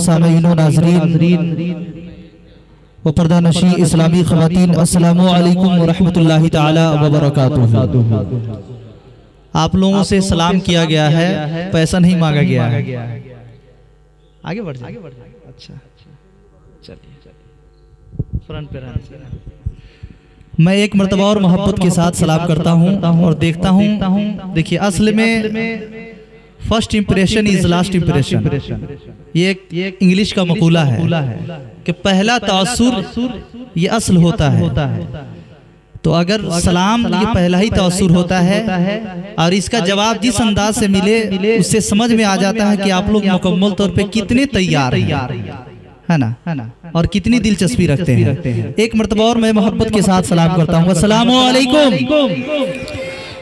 सामीईन व नाज़रीन व पर्दानशी इस्लामी ख़वातीन, अस्सलामु अलैकुम व रहमतुल्लाहि तआला व बरकातुहू। आप लोगों से सलाम किया गया है, पैसा नहीं मांगा गया है। आगे बढ़ जाए। अच्छा, चलिए फ्रंट पे रहना। मैं एक मर्तबा और मोहब्बत के साथ सलाम करता हूँ और देखता हूँ। देखिए, असल में first impression is last impression, ये एक इंग्लिश का मकूला है कि पहला तासुर ये असल होता है। तो अगर सलाम ये पहला ही तासुर होता है और इसका जवाब जिस अंदाज से मिले उससे समझ में आ जाता है कि आप लोग मुकम्मल तौर पे कितने तैयार है ना, और कितनी दिलचस्पी रखते हैं। एक मर्तबा और मैं मोहब्बत के साथ सलाम करता हूँ, अस्सलामु अलैकुम।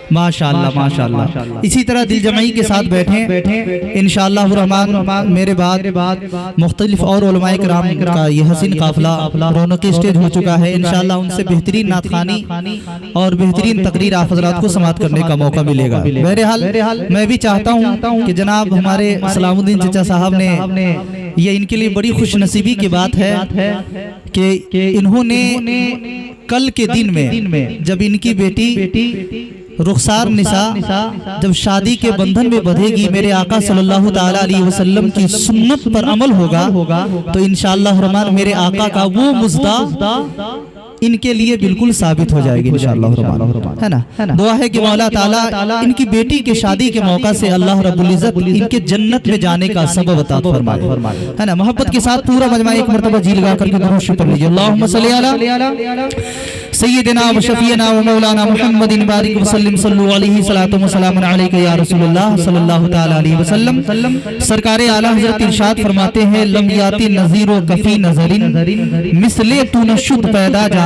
माशाअल्लाह माशाअल्लाह। इसी तरह दिल जमाई के साथ बैठें इंशाअल्लाह रहमान। मेरे बाद मुख्तलिफ और उलमाए किराम का ये हसीन काफिला रौनकी स्टेज हो चुका है। इंशाअल्लाह उनसे बेहतरीन नातखानी और बेहतरीन तकरीर आप हज़रात को समाअत करने का मौका मिलेगा। बहरहाल मैं भी चाहता हूँ कि जनाब हमारे सलामुद्दीन चचा साहब ने ये इनके लिए बड़ी खुशनसीबी की बात है कि इन्होंने कल के दिन में जब इनकी बेटी रुखसार निसा जब शादी के बंधन में बंधेगी, मेरे आका सल्लल्लाहु ताला अलैहि वसल्लम की सुन्नत पर अमल होगा तो इंशाअल्लाह रहमान मेरे आका का वो मुज्दा इनके लिए बिल्कुल साबित हो जाएगी इंशाअल्लाह रहमान, है ना। दुआ है कि मौला ताला इनकी बेटी के शादी के मौका से अल्लाह रब्बुल इज्जत इनके जन्नत में जाने का सबब अता फरमाए, है ना। मोहब्बत के साथ पूरा मजमा एक मर्तबा जी लगा करके दुरूद पढ़ लीजिए। अल्लाहुम्मा सल्ली अला सय्यिदिना व शफीना व मौलाना मुहम्मदिन बारिक वसल्लिम सल्लु अलैहि सलातु व सलामुन अलैका या रसूलुल्लाह सल्लल्लाहु ताला अलैहि वसल्लम। सरकारे आला हज़रत इरशाद फरमाते हैं, लम याति नज़ीरो कफी नज़रिन मिसले तू नशुद पैदा जाना,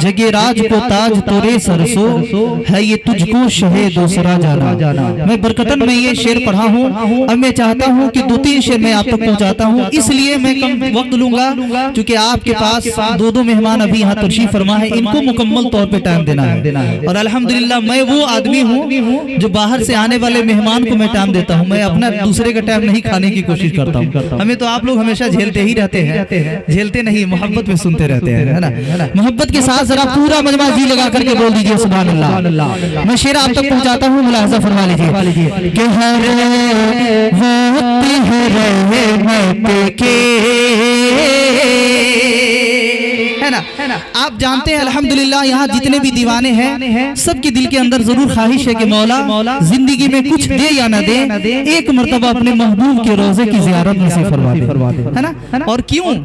जगे राज को ताज तोरे सरसो है ये तुझको शहे दूसरा जाना। मैं बरकतन में ये शेर पढ़ा हूँ। अब मैं चाहता हूँ कि 2-3 शेर मैं आप तक पहुँचाता हूँ, इसलिए मैं कम वक्त लूंगा क्योंकि आपके पास 2 मेहमान अभी यहाँ तशरीफ फरमा है, इनको मुकम्मल तौर पे टाइम देना है। और अल्हम्दुलिल्लाह मैं वो आदमी हूँ जो बाहर से आने वाले मेहमान को मैं टाइम देता हूँ, मैं अपना दूसरे का टाइम नहीं खाने की कोशिश करता हूँ। हमें तो आप लोग हमेशा झेलते ही रहते हैं, झेलते नहीं मोहब्बत में सुनते रहते हैं, है ना। मोहब्बत के साथ जरा पूरा मजमा जी लगा करके बोल दीजिए सुभान अल्लाह। मैं शेर आप तक पहुंचाता हूँ, मुलाहजा फरमा लीजिए कि हर वक्त है ना। आप जानते हैं अल्हम्दुलिल्लाह यहाँ जितने भी दीवाने हैं सबके दिल के अंदर जरूर ख्वाहिश है कि मौला जिंदगी में कुछ दे या ना दे, एक मर्तबा अपने महबूब के रोजे की ज़ियारत नसीब फरमा दे, है ना। और क्यों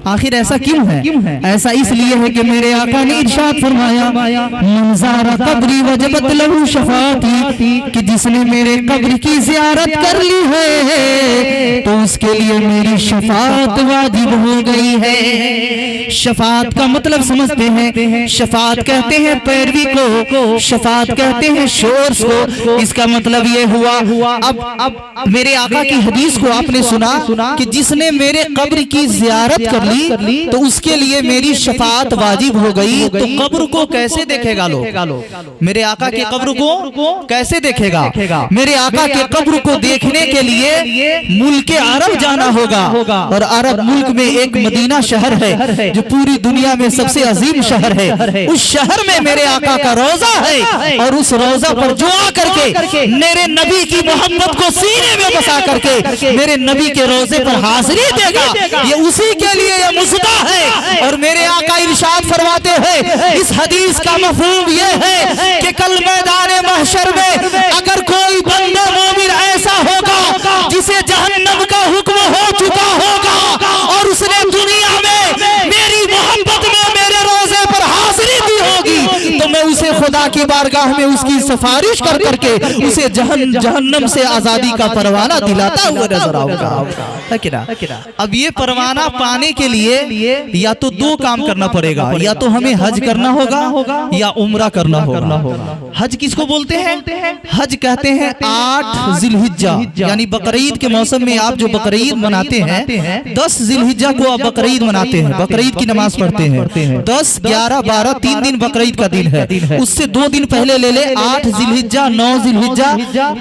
आखिर ऐसा क्यों है? ऐसा इसलिए है कि मेरे आका ने इरशाद फरमाया, मंज़ारा कब्री वजबत लहू शफाअती, कि जिसने मेरे कब्र की ज़ियारत कर ली है तो उसके लिए मेरी शफाअत वाजिब हो गई है। शफाअत का मतलब समझते हैं, शफाअत कहते हैं पैरवी को, शफाअत कहते हैं शोर्स को। इसका मतलब ये हुआ, अब मेरे आका की हदीस को आपने सुना कि जिसने मेरे कब्र की ज़ियारत कर ली तो उसके लिए मेरी शफाअत वाजिब हो गई। तो कब्र को कैसे देखेगा लोग? मेरे आका के कब्र को कैसे देखेगा? मेरे आका के कब्र को देखने के लिए मुल्क अरब जाना होगा, और अरब मुल्क में एक मदीना शहर है जो पूरी दुनिया में सबसे अजीम शहर है। उस शहर में मेरे आका का रोजा है, और उस रोजा पर दुआ करके मेरे नबी की मोहब्बत को सीने में बसा करके मेरे नबी के रोजे पर हाजिरी देगा, ये उसी के लिए ये मुसदा है। और मेरे आका इरशाद फरमाते हैं, इस हदीस का मफहूम ये है कि कल मैदान महशर में अगर कोई बंदा मोमिन ऐसा होगा जिसे जहन्नम का हुक्म हो चुका होगा और उसने दुनिया में मेरी मोहब्बत में मेरे रोजे पर हाजिरी दी होगी, तो मैं उसे खुदा की बारगाह में उसकी सिफारिश कर करके उसे जहन्नम से आजादी का परवाना दिलाता हुआ नजर आऊंगा। अब ये परवाना पाने के लिए या तो 2 काम करना पड़ेगा, या तो हमें हज करना होगा या उम्रा करना होगा। हज किसको बोलते हैं? हज कहते हैं 8 जिलहिज्जा यानी बकरीद के मौसम में आप जो बकरीद मनाते हैं, 10 जिलहिज्जा को आप बकरीद मनाते हैं, बकरीद की नमाज पढ़ते हैं। 10, 11, 12 3 दिन बकरीद का दिन है। उससे 2 दिन पहले ले ले, 8 जिलहिज्जा, 9 जिलहिज्जा,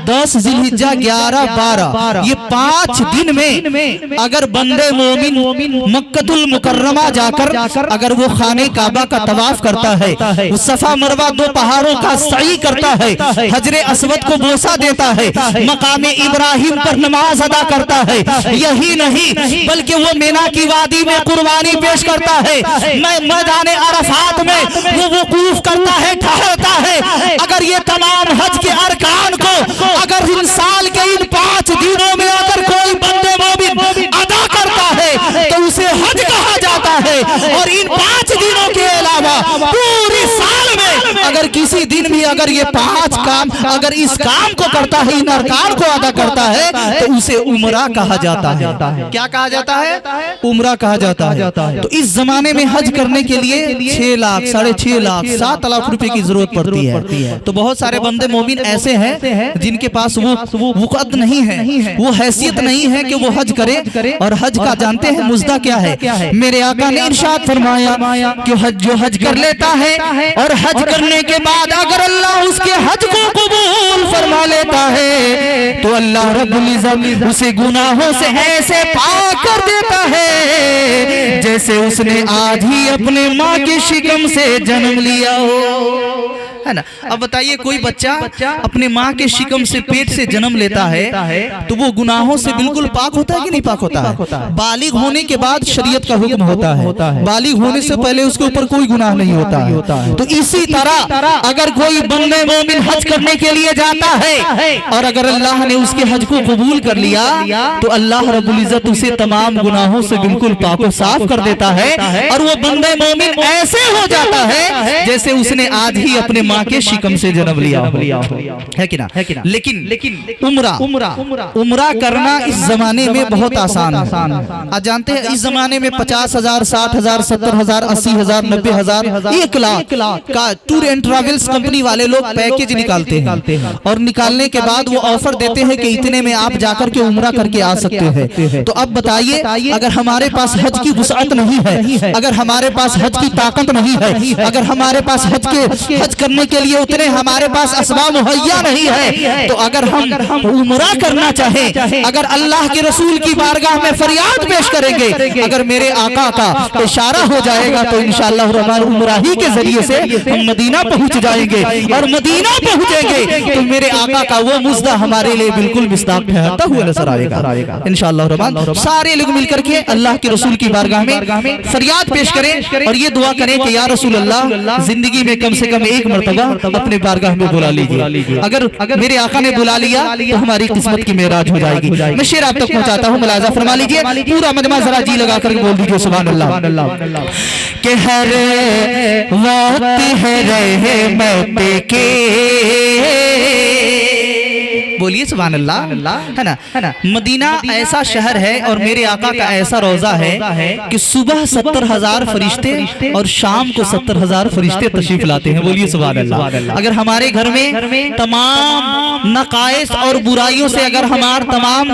10 जिलहिज्जा, 11, 12, ये 5 दिन में अगर बंदे मोमिन मक्कतुल मुकर्रमा जाकर अगर वो खाने काबा का तवाफ करता है, उस सफा मरवा 2 पहाड़ों का सई करता है, हजरे अस्वद को बोसा देता है, मकामे इब्राहिम पर नमाज अदा करता है, यही नहीं बल्कि वो मीना की वादी में कुर्बानी पेश करता है, मैं मैदान अरफात में वो वकूफ करता है, ठहरता है। अगर ये तमाम हज के अरकान को अगर इन साल के इन 5 दिनों में अगर कोई बंदे मोमिन अदा करता है तो उसे हज कहा जाता है। और इन 5 दिनों के अलावा पूरे साल में अगर किसी दिन भी अगर ये 5 काम अगर इस काम को करता है, इन अरकान को अदा करता है, तो उसे उम्रा कहा जाता है। क्या कहा जाता है? उम्रा कहा जाता है। तो इस जमाने में हज करने के लिए 6 लाख, 6.5 लाख, 7 लाख रुपए की जरूरत पड़ती है। तो बहुत सारे बंदे मोमिन ऐसे हैं जिनके पास वो वक़्त नहीं है, वो हैसियत नहीं है कि वो हज करे। और हज का जानते हैं मुजदा क्या है? मेरे आका ने इरशाद फरमाया कि जो हज कर लेता है और हज करने के बाद अगर अल्लाह उसके हज को कबूल फरमा लेता है तो अल्लाह रब्बुल इज्जत उसे गुनाहों से ऐसे पाक कर देता है जैसे उसने आज ही अपने माँ के शिकम से जन्म लिया हो, है ना। अब बताइए कोई बच्चा अपने माँ के शिकम से पेट से जन्म लेता है तो वो गुनाहों से बिल्कुल पाक होता है कि नहीं पाक होता है? बालिग होने के बाद शरीयत का हुक्म होता है, बालिग होने से पहले उसके ऊपर कोई गुनाह नहीं होता है। तो इसी तरह अगर कोई बंदे मोमिन हज करने के लिए जाता है और अगर अल्लाह ने उसके हज को कबूल कर लिया तो अल्लाह रब्बुल इज्जत उसे तमाम गुनाहों से बिल्कुल पाक और साफ कर देता है और वो बंदे मोमिन ऐसे हो जाता है जैसे उसने आज ही अपने माँ के शिकम से जन्म लिया है कि ना? लेकिन उम्रा करना इस जमाने में बहुत आसान है। आज जानते हैं इस जमाने में 50,000, 60,000, 70,000, 80,000, 90,000, 1 लाख का टूर एंड ट्रैवल्स कंपनी वाले लोग पैकेज निकालते हैं और निकालने के बाद वो ऑफर देते हैं कि इतने में आप जाकर के उम्रा करके आ सकते हैं। तो अब बताइए अगर हमारे पास हज की वुसअत नहीं है, अगर हमारे पास हज की ताकत नहीं है, अगर हमारे पास हज करने के लिए उतने हमारे पास असबाब मुहैया नहीं है, तो अगर हम उम्रा करना चाहें, अगर अल्लाह के रसूल की बारगाह में फरियाद पेश करेंगे, अगर मेरे आका का इशारा हो जाएगा तो इंशाअल्लाह रहमान उम्रा ही के जरिए से हम मदीना पहुंच जाएंगे और मदीना पहुंचेंगे तो मेरे आका का वो मुजदा हमारे लिए बिल्कुल मिस्ताक ठहरता हुआ नजर आएगा इंशाअल्लाह रहमान। सारे लोग मिलकर के अल्लाह के रसूल की बारगाह में फरियाद पेश करें और ये दुआ करें कि या रसूल अल्लाह जिंदगी में कम से कम एक मरतबा अपने बारगाह में बुला लीजिए। अगर मेरे आका ने बुला लिया तो हमारी किस्मत की मेराज हो जाएगी। मैं शेर आप तक पहुंचाता हूँ, मुलाजा फरमा लीजिए। पूरा मजमा जरा जी लगा कर बोल दीजिए सुभान अल्लाह। कि हर वक्त है रहमत के, बोलिए सुभान अल्लाह, है ना। मदीना ऐसा शहर है और मेरे आका का ऐसा रोजा है कि सुबह 70,000 फरिश्ते और शाम को 70,000 फरिश्ते तशरीफ लाते हैं। बोलिए सुभान अल्लाह। अगर हमारे घर में तमाम नकाइस और बुराइयों से अगर हमारे तमाम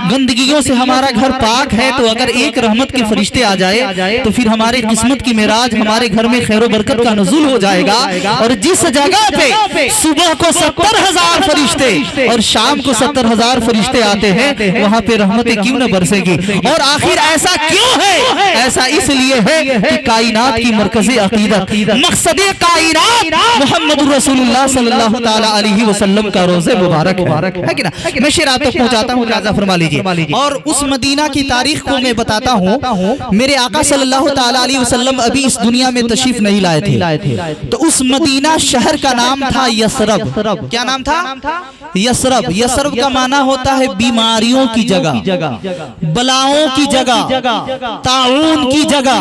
गंदगियों से हमारा घर पाक है तो अगर एक रहमत के फरिश्ते आ जाए तो फिर हमारे किस्मत की मेराज, हमारे घर में खैर बरकत का नुज़ूल हो जाएगा। और जिस जगह पे सुबह को 70,000 फरिश्ते और शाम को 70,000 फरिश्ते आते हैं वहां पे रहमतें क्यों न बरसेगी? और आखिर ऐसा क्यों है? ऐसा इसलिए है कि कायनात की मरकज़े अकीदत, मकसद कायनात मोहम्मद रसूलुल्लाह सल्लल्लाहु ताला अलैहि वसल्लम का रोज़े मुबारक है कि ना। मैं शेर आप तक पहुंचाता हूं, इजाज़त फरमा लीजिए। और उस मदीना की तारीख को मैं बताता हूं। मेरे आका सल्लल्लाहु ताला अलैहि वसल्लम अभी इस दुनिया में तशरीफ नहीं लाए थे, तो उस मदीना शहर का नाम था यसरब। क्या नाम था? यसरब। यसरब का माना होता है बीमारियों की जगह, बलाओं की जगह, ताउन की जगह।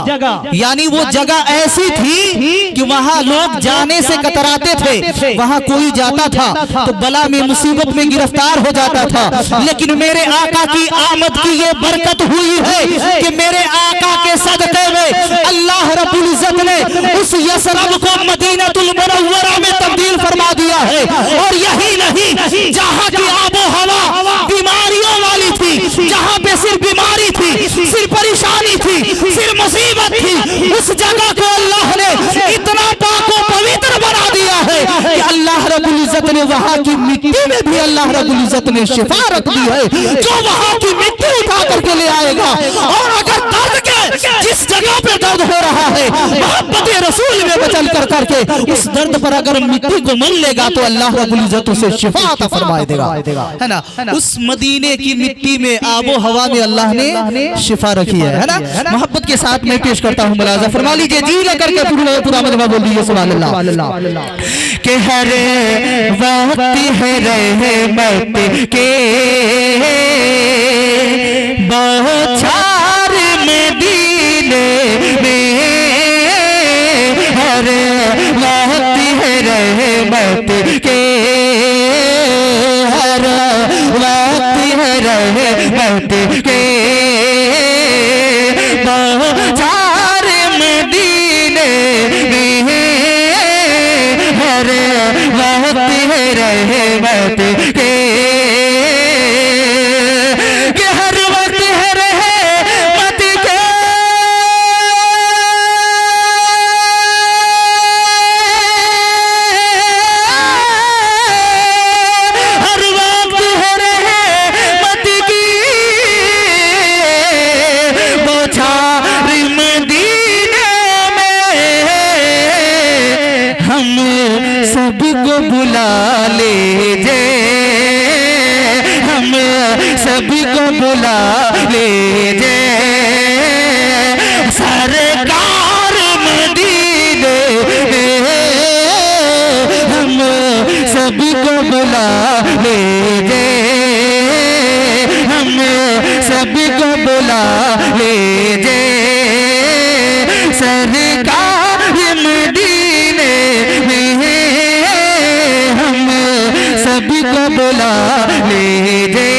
यानी वो जगह ऐसी थी कि वहाँ लोग जाने से कतराते थे। वहाँ कोई जाता था तो बला में, मुसीबत में गिरफ्तार हो जाता था। लेकिन मेरे आका की आमद की ये बरकत हुई है कि मेरे आका के सदक़े में अल्लाह रब्बुल इज्जत ने उस यसरब को मदीनतुल मुनव्वरा में तब्दील फरमा दिया है। और यही नहीं, जहाँ की आबो हवा बीमारियों वाली थी, जहाँ पे सिर्फ बीमारी थी, सिर्फ परेशानी थी, सिर्फ मुसीबत थी, उस जगह को अल्लाह ने इतना पाक और पवित्र बना दिया है है कि अल्लाह रब्बुल इज्जत ने वहां की मिट्टी में भी अल्लाह रब्बुल इज्जत ने शिफा रख दी है। जो वहां की मिट्टी उठा करके ले आएगा, और अगर दर्द के जिस जगह पे दर्द हो रहा है मोहब्बत रसूल में बचल कर करके उस दर्द पर अगर मिट्टी को मल लेगा तो अल्लाह रब्बुल इज्जत उसे शिफा अता फरमा देगा, है ना। उस मदीने की मिट्टी में आबो हवा में अल्लाह ने शिफा रखी है ना। मोहब्बत के साथ मैं पेश करता हूँ, मुलाजा फरमा लीजिए, जी लेकर के पूरा मजमा बोल दीजिए सुभान अल्लाह। के हर वक्त है रहमत के बौछार मदीने में, हर वक्त है रहमत के, हर वक्त है रहमत के बौछार मदीने में, हर वक्त है रहमत के, हर वक्त है रहमत के, हर वक्त है रहमत की बौछार मदीने में, हम सबको बुला लीजे, हम सबको बुला लीजे, सरकार मदीने में, हम सबको बुला लीजे, हम सबको बुला लीजे, सरकार मदीने में, हम सबको बुला लीजिए।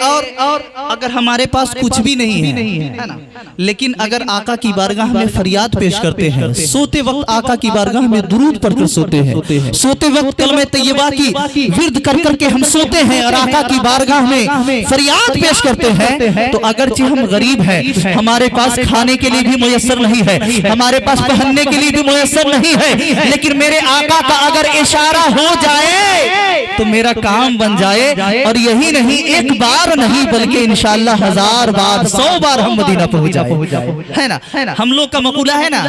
और अगर हमारे पास कुछ भी नहीं है ना, लेकिन अगर आका की बारगाह में फरियाद पेश करते हैं, सोते वक्त आका की बारगाह में दुरूद पढ़कर सोते हैं, सोते वक्त कलमे तैयबा की विर्द कर करके हम सोते हैं और आका की बारगाह में फरियाद पेश करते हैं, तो अगरचे हम गरीब हैं, हमारे पास खाने के लिए भी मुयस्सर नहीं है, हमारे पास पहनने के लिए भी मुयस्सर नहीं है, लेकिन मेरे आका का अगर इशारा हो जाए तो मेरा काम बन जाए, और यही नहीं एक बार नहीं बल्कि इंशाअल्लाह 1000 बार 100 बार हम मदीना पहुंच जाए, है ना। हम लोग का मकूला है ना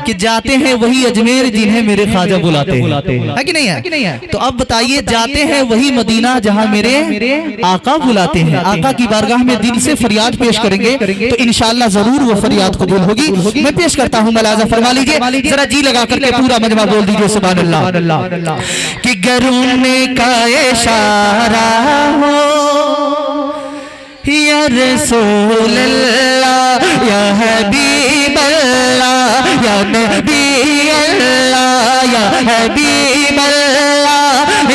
कि जाते हैं वही अजमेर जिन्हें मेरे ख्वाजा बुलाते हैं, है कि नहीं है। तो अब बताइए, जाते हैं वही मदीना जहां मेरे आका बुलाते हैं, आका की बारगाह में दिल से फरियाद पेश करेंगे तो इंशाअल्लाह जरूर वो फरियाद कबूल होगी। मैं पेश करता हूं, मुलाजा फरमा लीजिए, जरा जी लगा करके पूरा मजमा बोल दीजिए सुभान अल्लाह। कि गरूने का इशारा हो या रसूल अल्लाह, या हबीब अल्लाह, या नबी अल्लाह, या हबीब अल्लाह,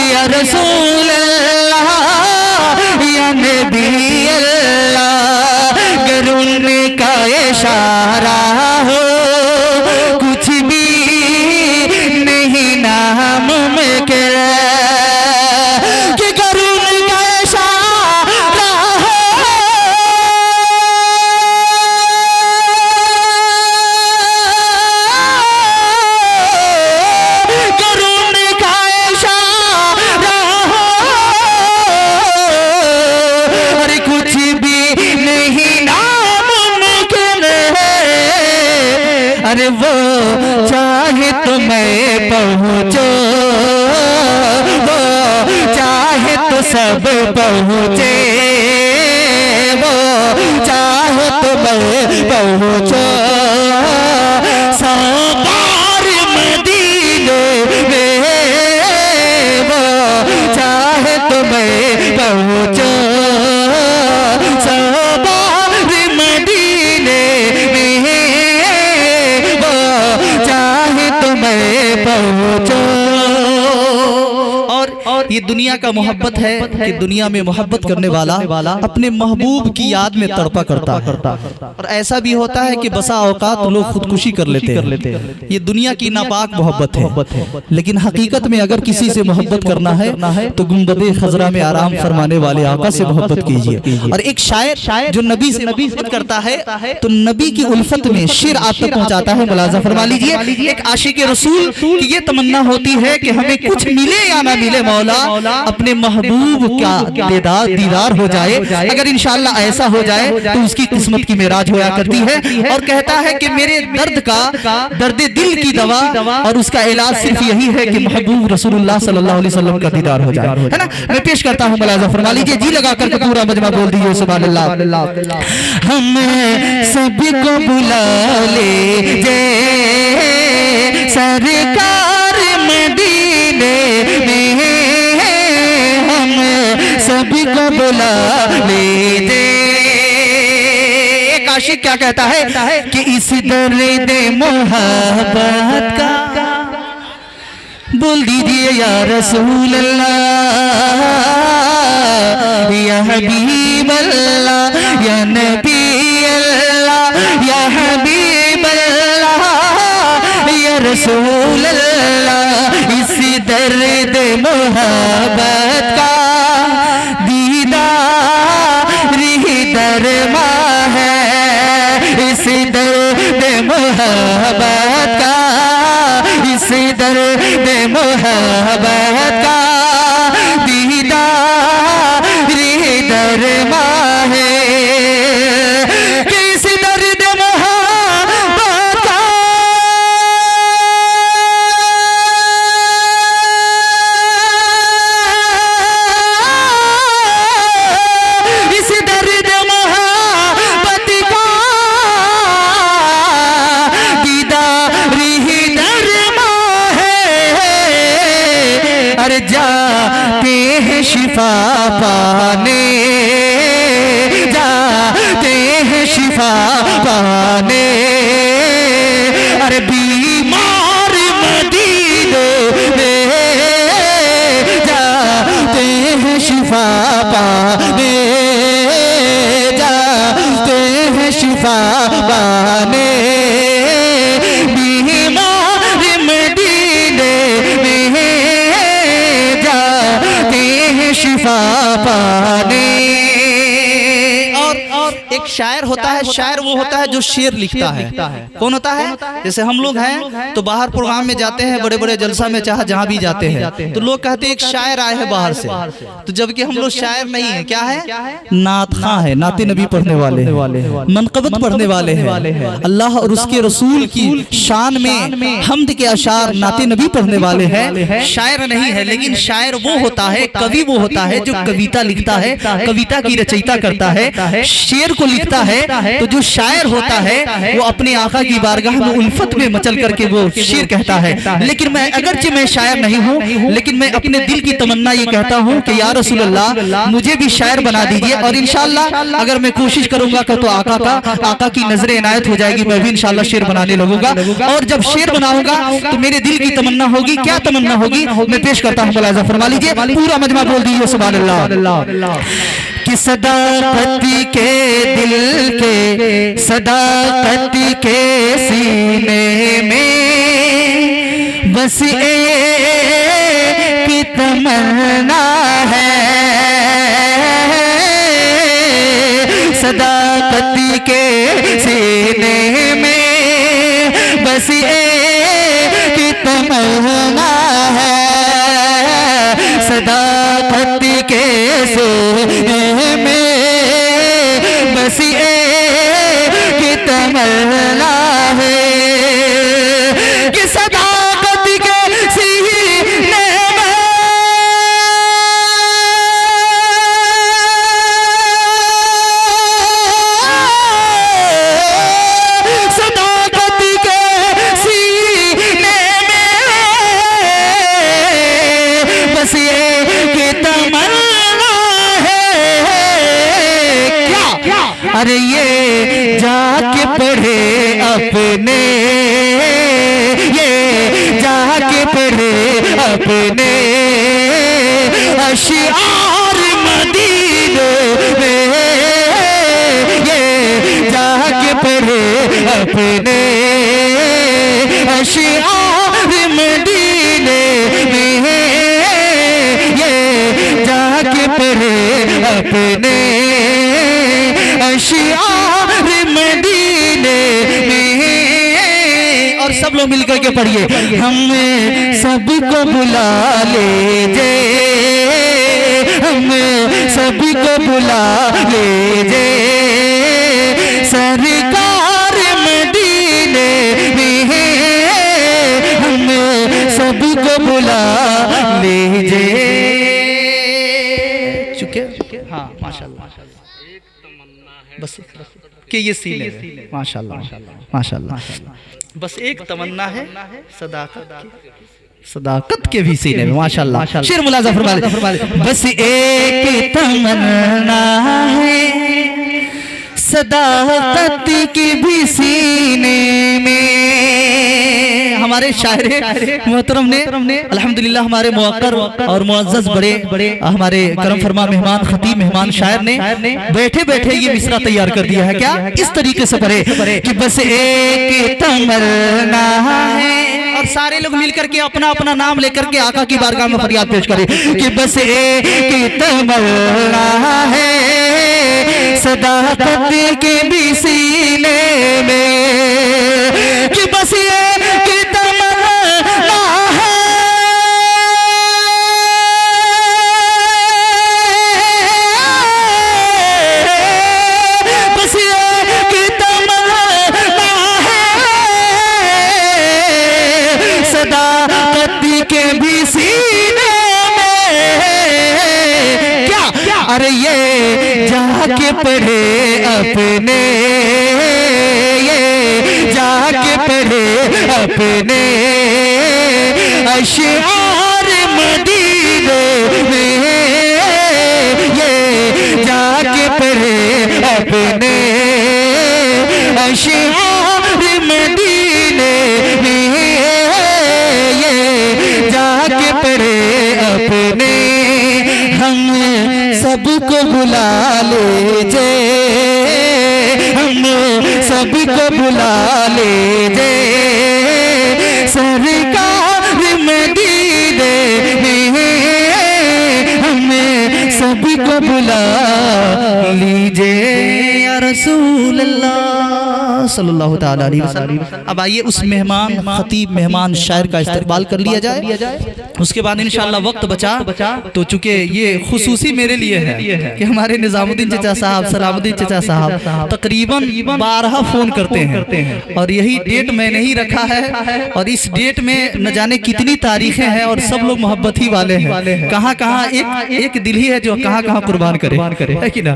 या रसूल अल्लाह, या नबी अल्लाह, गरूने का इशारा हो, कुछ भी नहीं नामुमकिन, कि गरूने का इशारा हो, गरूने का इशारा हो, अरे कुछ भी नहीं नामुमकिन है, अरे वो चाहे तो मैं पहुँचो, वो चाहे तो सब पहुँचे, वो चाहे तो मैं पहुँचो, 100 बार मदीने में, वो चाहे तो मैं पहुँचो, 100 बार मदीने में, वो चाहे तो मैं पहुँचो। और ये दुनिया का मोहब्बत है कि दुनिया में मोहब्बत करने वाला अपने महबूब की याद में तड़पा करता और ऐसा भी होता है कि बसा औकात लोग खुदकुशी कर लेते हैं। ये दुनिया की नापाक मोहब्बत है, लेकिन हकीकत में अगर किसी से मोहब्बत करना है तो गुंबदे खजरा में आराम फरमाने वाले आका से मोहब्बत कीजिए। और एक शायर जो नबी से मोहब्बत करता है तो नबी की उल्फत में शेर आप तक पहुंचाता है। मुलाजा फरमा लीजिए, एक आशिक रसूल की ये तमन्ना होती है कि हमें कुछ मिले या ना मिले मौला, अपने महबूब का दीदार हो जाए। अगर इंशाअल्लाह ऐसा हो जाए तो उसकी किस्मत की मेराज होया करती है। और कहता है कि मेरे दर्द दिल की दवा और उसका इलाज सिर्फ यही है कि महबूब रसूलुल्लाह सल्लल्लाहु अलैहि वसल्लम का दीदार हो जाए, है ना। मैं पेश करता हूं, मुलाजा फरमा लीजिए, जी लगा करके पूरा मजमा बोल दीजिए सुभान अल्लाह। हम सभी को बुला ले जे सरकार मदीने में, हम सभी को बुला ले जे। एक आशिक क्या कहता है कि इस दर्द मोहब्बत का बोल दीजिए या रसूल अल्लाह, या हबीब अल्लाह, या नबी अल्लाह, या हबीब अल्लाह, या रसूल अल्लाह। इस दर्द मोहब्बत का दीदार ही दरमा है, इस दर्द मोहब्बत का, इस दर्द मोहब्बत का दीदार ही दरमा है, किस दर्द मोहब्बत का इस दर्द मोहब्बत का दीदार ही दरमा है। अरे जाते हैं शिफा पाने, जाते हैं शिफा पाने, अरे बीमार मदीने में जाते हैं शिफा पाने, जाते हैं शिफा पाने, बीमार मदीने में जाते हैं शिफा पाने। और एक शायर होता है, शायर वो होता है जो शेर लिखता है। कौन होता है? जैसे हम लोग हैं तो बाहर प्रोग्राम में जाते हैं, बड़े बड़े जलसा में चाहे जहां भी जाते हैं तो लोग कहते हैं एक शायर आए हैं बाहर से, तो जबकि हम लोग शायर नहीं है, क्या है? नात खां है, नाते नबी पढ़ने वाले, मनकबत पढ़ने वाले हैं, अल्लाह और उसके रसूल की शान में हम्द के अशार नाते नबी पढ़ने वाले हैं। शायर नहीं है, लेकिन शायर वो होता है, कवि वो होता है जो कविता लिखता है, कविता की रचयिता करता है, शेर को लिखता है। तो जो शायर होता है वो अपने आका की बारगाह में उल्फत में मचल करके वो शेर कहता है। लेकिन मैं अगरचे मैं शायर नहीं हूँ, लेकिन मैं अपने दिल की तमन्ना ये कहता हूँ कि या रसूल अल्लाह मुझे भी शायर बना दीजिए। और इंशाअल्लाह अगर मैं कोशिश करूंगा तो आका की नजरें इनायत हो जाएगी, मैं भी इंशाअल्लाह शेर बनाने लगूंगा। और जब शेर बनाऊंगा तो मेरे दिल की तमन्ना होगी, क्या तमन्ना होगी मैं पेश करता हूँ, मुलाजा फरमा लीजिए, पूरा मजमा बोल दीजिए सुभान अल्लाह। कि सदाकत के दिल के, सदाकत के सीने में बस एक तमन्ना है, सदाकत के सीने में बस एक तमन्ना है, सदाकत के सीने में बस एक तमन्ना है, कि सदाकत के सीने में सदाकत के सीने में बस एक तमन्ना है। क्या? अरे ये जाके पढ़े अपने, ये जाके पढ़े अपने अशियार मदीने में ये जाके पढ़े अपने अशियार मदीने में ये जाके पढ़े अपने अशियार मदीने में। और सब लोग मिलकर के पढ़िए, हम सबको बुला लीजे, हम सभी को बुला लीजे सरकार मदीने में, हम सभी को बुला लीजे। चुके? हाँ माशाल्लाह, बस कि ये सीने माशाल्लाह माशाल्लाह, बस एक तमन्ना है सदाकत के भी सीने में माशाल्लाह। शेर मुलाजा फरमा ले, बस एक तमन्ना है सदाकत के भी सीने में। हमारे शायर मोहतरम ने अल्हम्दुलिल्लाह हमारे मुअक्कर और मुअज़्ज़ज़ बड़े हमारे करम फरमा मेहमान खतीब मेहमान शायर ने बैठे बैठे ये मिसरा तैयार कर दिया है। क्या इस तरीके से पढ़े कि बस एक तमन्ना है, और सारे लोग मिलकर के अपना अपना नाम लेकर के आका की बारगाह में फरियाद पेश करें कि बस एक तमन्ना है सदाकत के भी सीने में, कि बस एक तमन्ना है बस एक तमन्ना है सदाकत के भी सीने में। क्या अरे ये जाके पढ़े अपने, ये जाके पढ़े अपने अशियार मदीने में, ये जाके पढ़े अपने अशियार मदीने में, ये जाके पढ़े अपने। हम सबको बुला लीजे, हम सबको बुला लीजे सरकार मदीने में, हम सबको बुला लीजे या रसूल अल्लाह सल्लल्लाहु ताला अलैहि वसल्लम। अब आइए उस मेहमान खतीब मेहमान शायर का इस्तकबाल कर लिया जाए, उसके बाद इंशाअल्लाह वक्त बचा तो चूंकि ये खुसूसी मेरे लिए है कि हमारे निजामुद्दीन चचा साहब सलामुद्दीन चचा साहब तकरीबन 12 फोन करते हैं और यही डेट मैंने ही रखा है, और इस डेट में न जाने कितनी तारीखें हैं और सब लोग मोहब्बत ही वाले हैं। कहाँ कहाँ एक दिल ही है जो कहाँ कहाँ कुर्बान करे, है कि ना?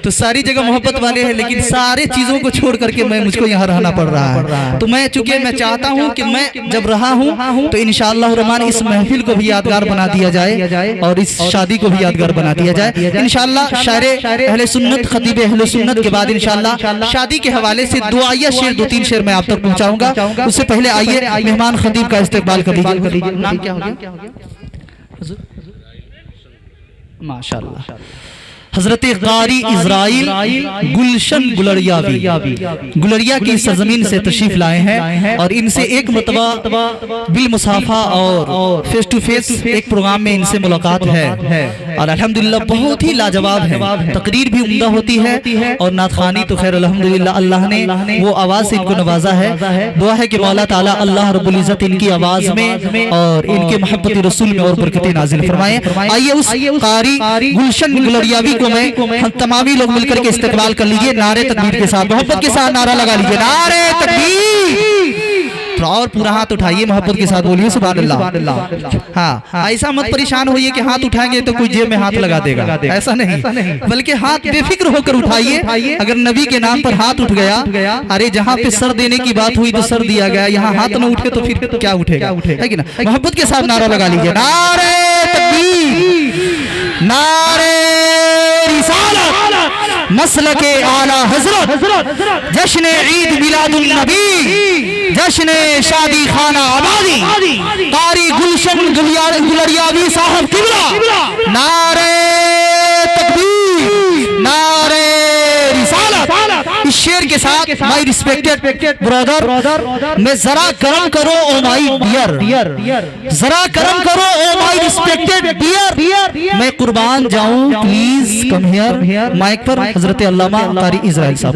तो सारी जगह मोहब्बत वाले हैं, लेकिन सारे चीजों को छोड़ करके मैं मुझको यहाँ रहना पड़ रहा है। तो मैं चूंकि मैं चाहता हूँ कि मैं जब रहा हूँ तो इंशाअल्लाह रहमान इस महफिल को भी यादगार बना दिया जाए और इस शादी को भी यादगार बना दिया जाए इंशाअल्लाह। शायर अहले सुन्नत खतीब अहले सुन्नत के बाद इंशाअल्लाह शादी के हवाले से दुआया शेर 2-3 शेर मैं आप तक पहुँचाऊंगा। उससे पहले आइए मेहमान खतीब का इस्तकबाल कर लीजिए। नाम क्या हो गया? माशाअल्लाह हजरत कारी इजराइल गुलशन गुलरिया की सरजमीन से तशरीफ लाए हैं और इनसे एक मरतबा बिल मुसाफा और फेस टू फेस एक प्रोग्राम में इनसे मुलाकात है और अल्हम्दुलिल्लाह बहुत ही लाजवाब है। तकरीर भी उम्दा होती है और नातखानी तो खैर अल्हम्दुलिल्लाह अल्लाह ने वो आवाज़ से इनको नवाजा है। दुआ है कि मौला ताला अल्लाह रब्बुल इज़्ज़त इनकी आवाज़ में और इनके मोहब्बत रसूल में और बरकतें नाज़िल फरमाए। आइए उस कारी गुलशन गुलरियावी को मैं हम तमामी लोग मिलकर के इस्तकबाल कर लीजिए। नारे तकबीर के साथ मोहब्बत के साथ नारा लगा लीजिए, नारे तकबीर। और पूरा हाथ उठाइए मोहब्बत के साथ बोलिए सुभान अल्लाह। हाँ, ऐसा मत परेशान होइए कि हाथ उठाएंगे तो कोई जेब में हाथ लगा देगा, ऐसा नहीं, बल्कि हाथ बेफिक्र होकर उठाइए। अगर नबी के नाम पर हाथ उठ गया, अरे जहाँ पे सर देने की बात हुई तो सर दिया गया, यहाँ हाथ न उठे तो फिर क्या उठेगा, है कि ना? मोहब्बत के साथ नारा लगा लीजिए, नारे तकबीर, नारे रिसालत, मसलके आला हजरत, जश्न ईद मिलादुन नबी, जश्न शादी खाना आबादी कारी गुलशन गुलरियावी साहब किबला, नारे तकबीर, नारे रिसालत। इस शेर के साथ माय रिस्पेक्टेड ब्रदर, मैं जरा करम करो ओ माय डियर, जरा करम करो ओ माय रिस्पेक्टेड डियर, मैं कुर्बान जाऊं प्लीज कम हियर। माइक पर हजरत अल्लामा कारी इजराइल साहब।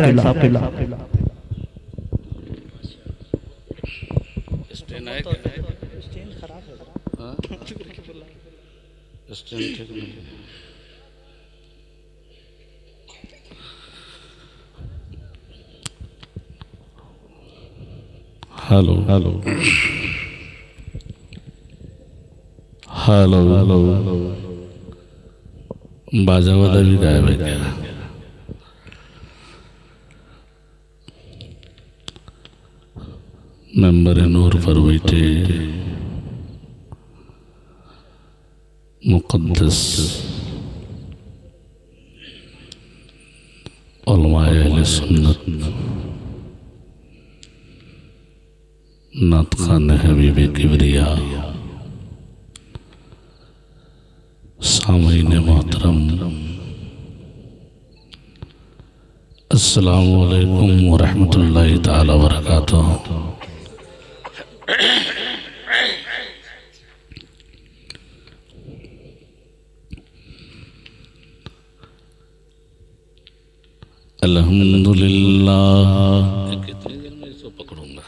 हेलो हेलो हेलो हेलो, बाजा वाला भी गायब है क्या? मेंबर नूर पर बैठे मुक़द्दस उलमाए अहले सुन्नत नात खान हबीबे किबरिया, सामईन मोहतरम, अस्सलामु अलैकुम व रहमतुल्लाहि ताला व बरकातुहू। अल्हम्दुलिल्लाह। कितनी देर में इसको पकड़ूंगा?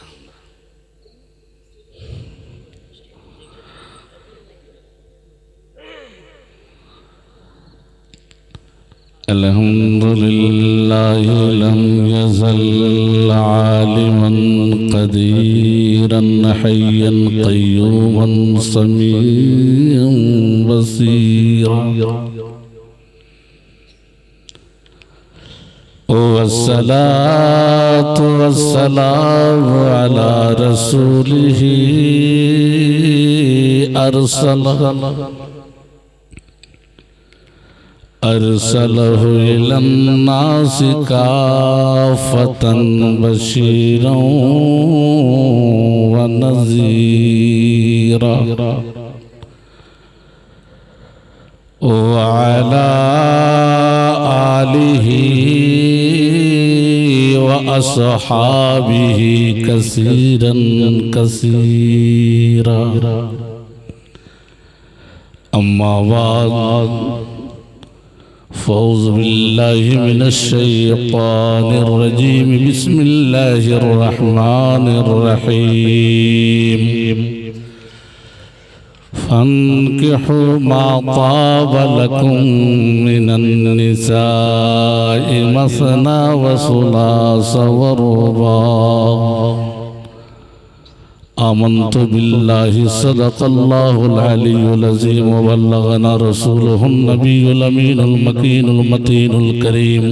अल्हम्दुलिल्लाह लम यज़ल आलिमन क़दीरन हय्यन क़य्यूमन समीअन बसीरा, वस्सलातु वस्सलामु अला रसूलिही अरसलहु इलन्नासि काफ़तन बशीरन व नज़ीरा, व अला आलिही व अस्हाबिही कसीरन कसीरा। अम्मा बाद फ़ौज़ु बिल्लाहि मिनश शैतानिर रजीम, बिस्मिल्लाहिर रहमानिर रहीम। फन्किहू मा ताब लकुम मिनन निसाइ मसना व सुलास व रुबा। आमन्तु बिल्लाहि सदक़ल्लाहुल अलियुल अज़ीम व बल्लगना रसूलुहुन नबियुल अमीनुल मकीनुल मतीनुल करीम,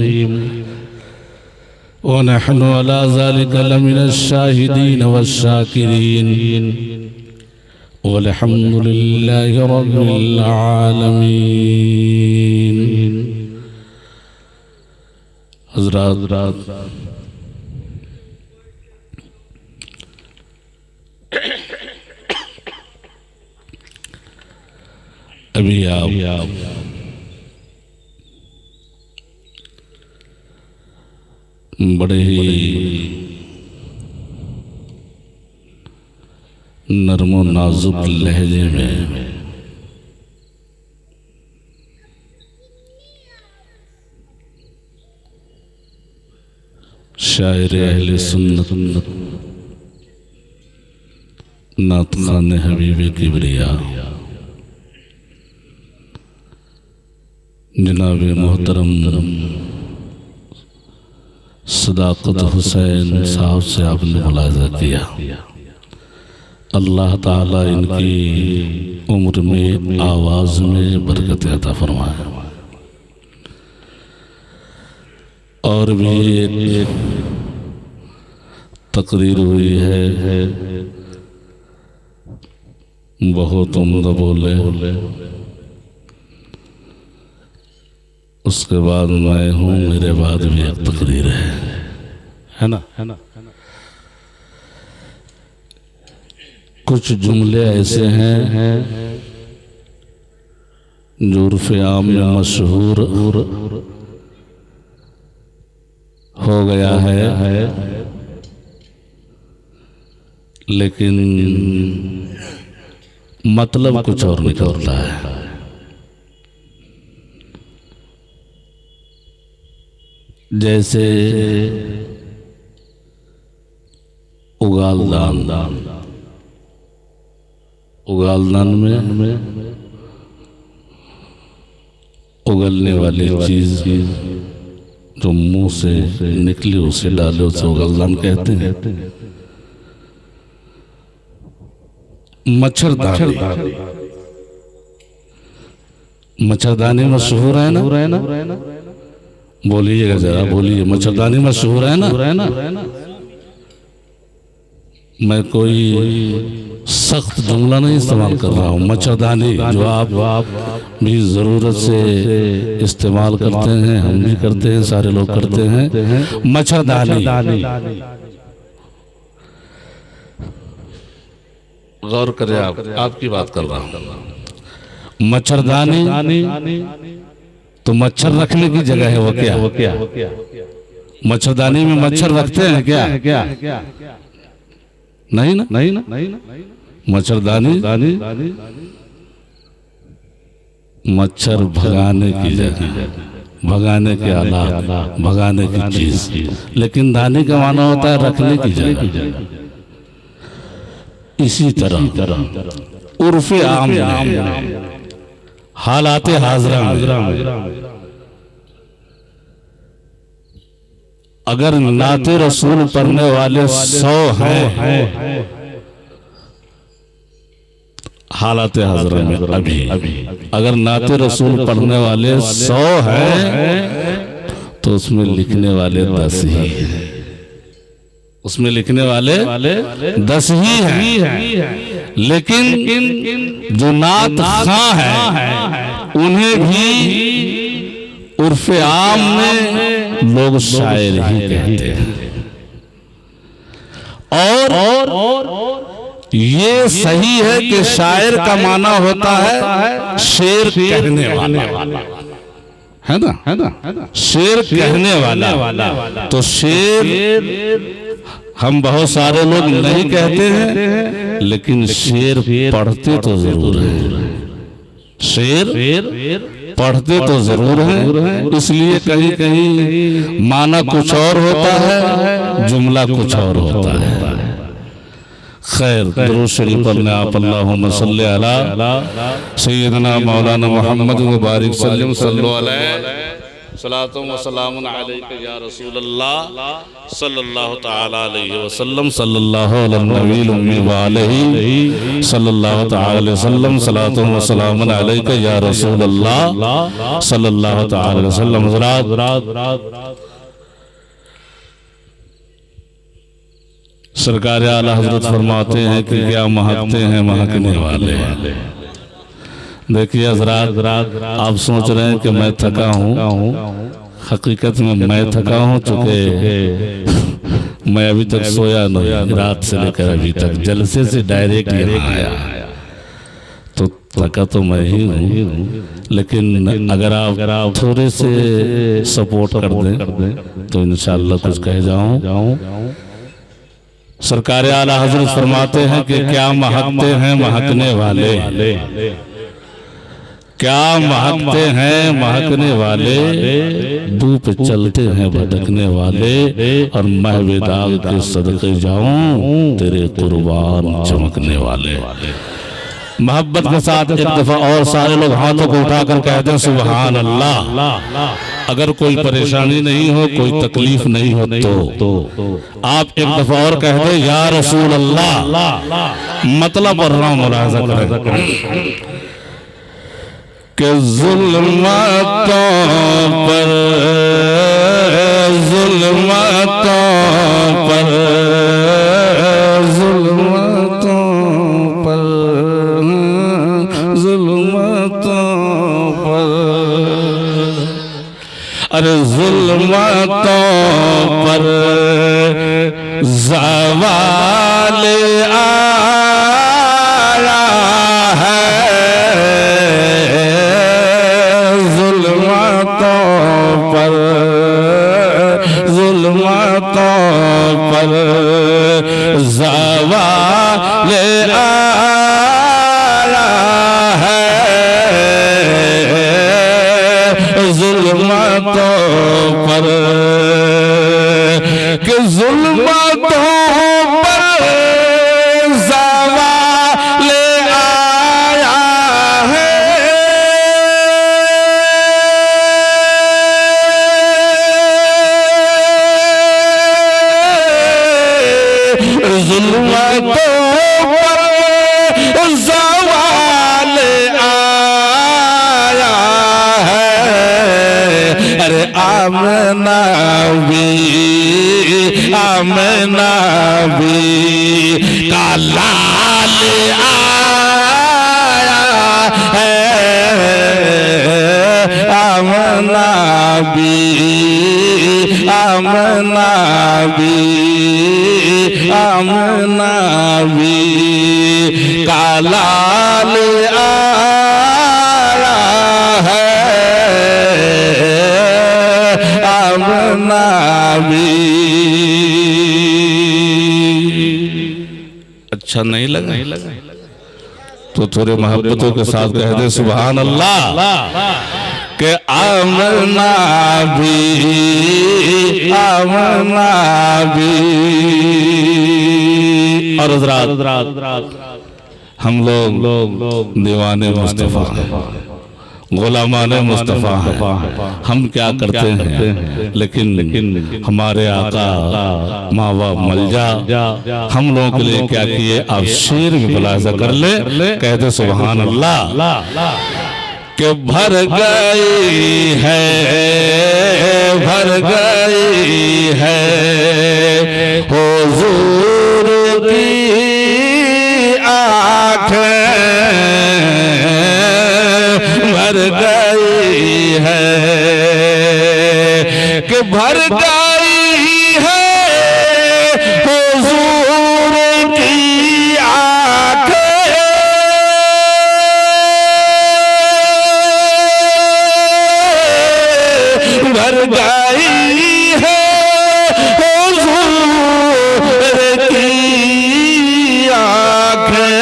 व नहनु अला ज़ालिका लमिनश शाहिदीन वश्शाकिरीन, वल्हम्दुलिल्लाहि रब्बिल आलमीन। हज़रात, अभी आप बड़े ही नरम और नाजुक लहजे में शायर अहले सुन्नत नात खान हबीबे किबरिया जनाब मोहतरम सदाकत हुसैन साहब से आपने मुलाज़ा किया। अल्लाह ताला इनकी उम्र में आवाज़ में बरकत अता फरमाए। और भी एक तकरीर हुई है, बहुत उम्दा बोले, उसके बाद मैं हूँ, मेरे बाद भी एक तकरीर है ना। कुछ जुमले ऐसे हैं जो उर्फ़ आम में मशहूर हो गया है, लेकिन मतलब कुछ और निकलता है। जैसे उगालदान, उगालदान में उगलने वाली चीज जो मुंह से निकली उसे डाले उसे उगालदान कहते हैं। मच्छरदानी, मच्छरदानी मशहूर है ना? बोलिएगा जरा, बोलिए। मच्छरदानी मशहूर है ना? मैं कोई सख्त जुमला नहीं इस्तेमाल कर रहा हूँ। मच्छरदानी जो आप भी ज़रूरत से इस्तेमाल करते हैं, हम भी करते हैं, सारे लोग करते हैं। मच्छरदानी, गौर करें, आपकी बात कर रहा हूँ। मच्छरदानी तो मच्छर रखने की जगह है, वो क्या? मच्छरदानी में मच्छर रखते हैं क्या? नहीं ना। मच्छरदानी मच्छर भगाने की जगह, भगाने के आलात, भगाने की चीज। लेकिन दानी का माना होता है रखने की जगह। इसी तरह उर्फ़ आम में, हालाते हाज़रा में, अगर नाते रसूल पढ़ने वाले 100 हैं हालाते हाज़रा में, अभी अगर नाते रसूल पढ़ने वाले 100 हैं तो उसमें लिखने वाले 10 ही हैं। उसमें लिखने वाले 10 ही हैं। लेकिन जो नात खां हैं उन्हें भी उर्फ़ आम में लोग शायर ही कहते हैं। और ये सही है कि शायर का माना होता है शेर कहने वाला, है ना? शेर कहने वाला। तो शेर हम बहुत सारे लोग नहीं कहते हैं, लेकिन शेर पढ़ते तो जरूर है। शेर पढ़ते तो जरूर है। इसलिए कहीं कहीं माना कुछ और होता है, जुमला कुछ और होता है। खैर, दुरूद शरीफ पढ़ने आप अल्लाहुम्मा सल्ली अला सय्यदना मौलाना मुहम्मद व बारिक सल्लम सल्लल्लाहु अलैहि सलातुम व सलामुन अलैका या रसूल अल्लाह सल्लल्लाहु तआला अलैहि वसल्लम सल्लल्लाहु अलैहि नबील उम्मी व अलैहि सल्लल्लाहु तआला अलैहि वसल्लम सलातुम व सलामुन अलैका या रसूल अल्लाह सल्लल्लाहु तआला अलैहि वसल्लम। हज़रात, सरकार आला हजरत फरमाते हैं कि क्या महकते हैं महकने वाले। देखिए हज़रात, आप सोच रहे हैं कि मैं थका हूँ, हकीकत में मैं थका हूँ, चूँकि मैं अभी तक सोया नहीं, रात से लेकर अभी तक जलसे से डायरेक्ट यहाँ आया, तो थका तो मैं ही हूँ। लेकिन अगर आप थोड़े से सपोर्ट कर दें तो इंशाअल्लाह कुछ कह जाऊँ। सरकार आला हजरत फरमाते हैं कि क्या महकते हैं महकने वाले, क्या महकते हैं महकने वाले, धूप चलते हैं भटकने वाले, और महवे दाग के सदके जाऊं तेरे कुर्बान चमकने वाले। मोहब्बत के साथ एक दफा और सारे लोग हाथों को उठाकर कहते हैं सुभान अल्लाह। अगर कोई परेशानी नहीं हो, कोई तकलीफ नहीं हो तो आप एक दफा और कह दे या रसूल अल्लाह। मतलब पढ़ रहा हूं, मुलाज़ा करें कि जुल्मतों पर जुल्मतों पर जुल्मतों पर जुल्मतों पर, अरे जुल्मतों पर ज़वाल आ पर ज़वाल आया है, ज़ुल्मतों पर कि ज़ुल्मतों पर ज़वाल आया है, ज़ुल्मतों पर ज़वाल आया है। अरे आमना भी का लाल आया है, आमना भी का लाल आया है, आमना भी। अच्छा नहीं लगा? तो थोड़े मोहब्बतों के साथ कह दे सुभान अल्लाह के आमना भी और हज़रात हम लोग दीवाने मुस्तफ़ा गुलामाने मुस्तफ़ा हैं। हम क्या करते हैं लेकिन हमारे आका माँ बाप मल जा हम लोगों के लिए क्या किए। आप शेर में मुलाज़ा कर ले, कहते सुभान अल्लाह कि भर गई है हुज़ूर की आँखें, भर गई है कि भर गई है हुज़ूर की आँखें, भर गई है हुज़ूर की आँखें।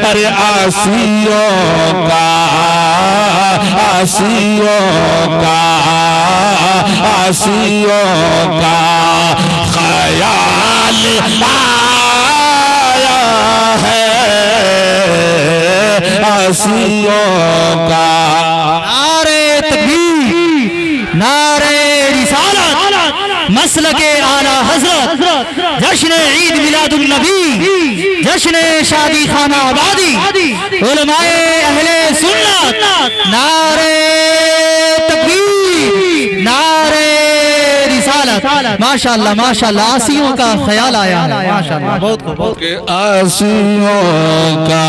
अरे आसियों का ख्याल आया है, आसियों का। नारे तकबीर, नारे रिसालत, मसलके आला हज़रत, जश्न ईद मिलादुन नबी, जश्न शादी खाना आबादी, उलमाए अहले सुन्नत। नारे तकबीर, नारे रिसालत। माशाअल्लाह माशाअल्लाह, आसियों का ख्याल आया है माशाअल्लाह, बहुत के आसियों का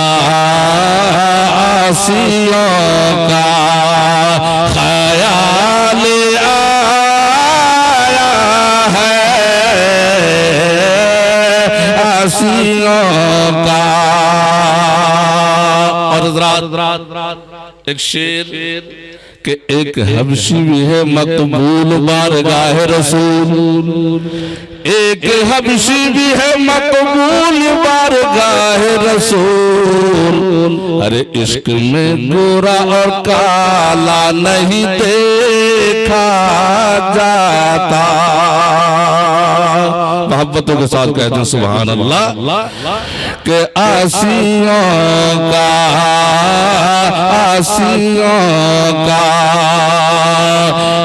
ख्याल आया है, आसियों का। और हज़रात एक शेर कि एक हबशी भी है मकबूल बारगाह रसूल, एक हबशी भी है मकबूल बारगाह रसूल। अरे इश्क में गोरा और काला नहीं देखा जाता। मोहब्बतों के साथ कहते हैं सुभान अल्लाह के आसियों का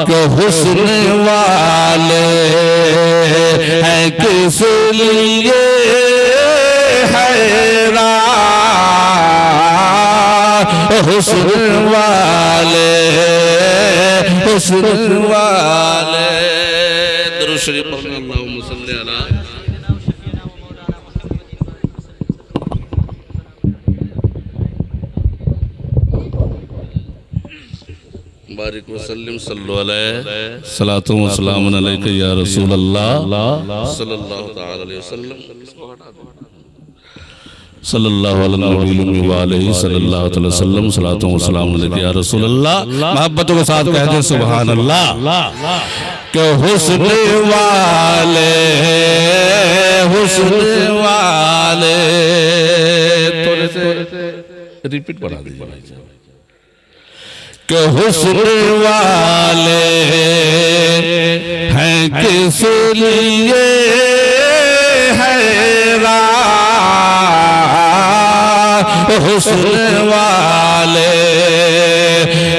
के हुस्न वाले हैं किस लिए हैरान, हुस्न वाले दुरूद शरीफ पढ़ना। अल्लाहुम्मा सल्ली अला बारिक वसल्लम सल्लल्लाहु अलैहि सलातु व सलामुन अलैका या रसूल अल्लाह सल्लल्लाहु तआला अलैहि वसल्लम। सल्लल्लाहु अलैहि वसल्लम सलातो व सलाम अलैका या रसूल अल्लाह। मोहब्बतों के साथ कहते सुभान अल्लाह। के हुस्न वाले थोड़े से रिपीट बढ़ा दीजिए। के हुस्न वाले हैं किस लिए हैरान, हुस्न वाले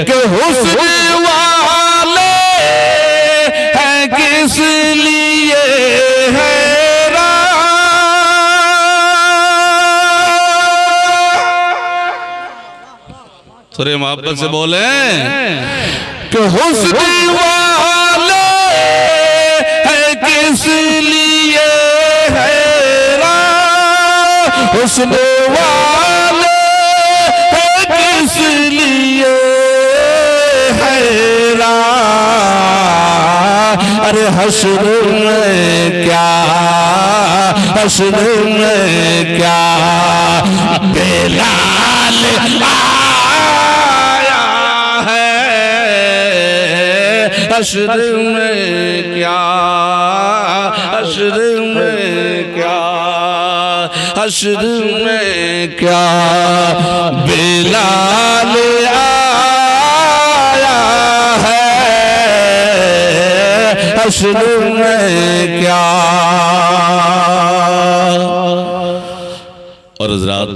के हुस्न वाले हैं किस लिए हैरान। थोड़े मोहब्बत से बोले कि हुस्न वाले हैं किस लिए हैरान, हुस्न वाले हैं किस लिए हैरान। अरे हश्र में क्या, हश्र में क्या बेलाल आया है, हश्र में क्या, हश्र में क्या, हश्र में क्या बेलाल आया है, हश्र में क्या। और हज़रात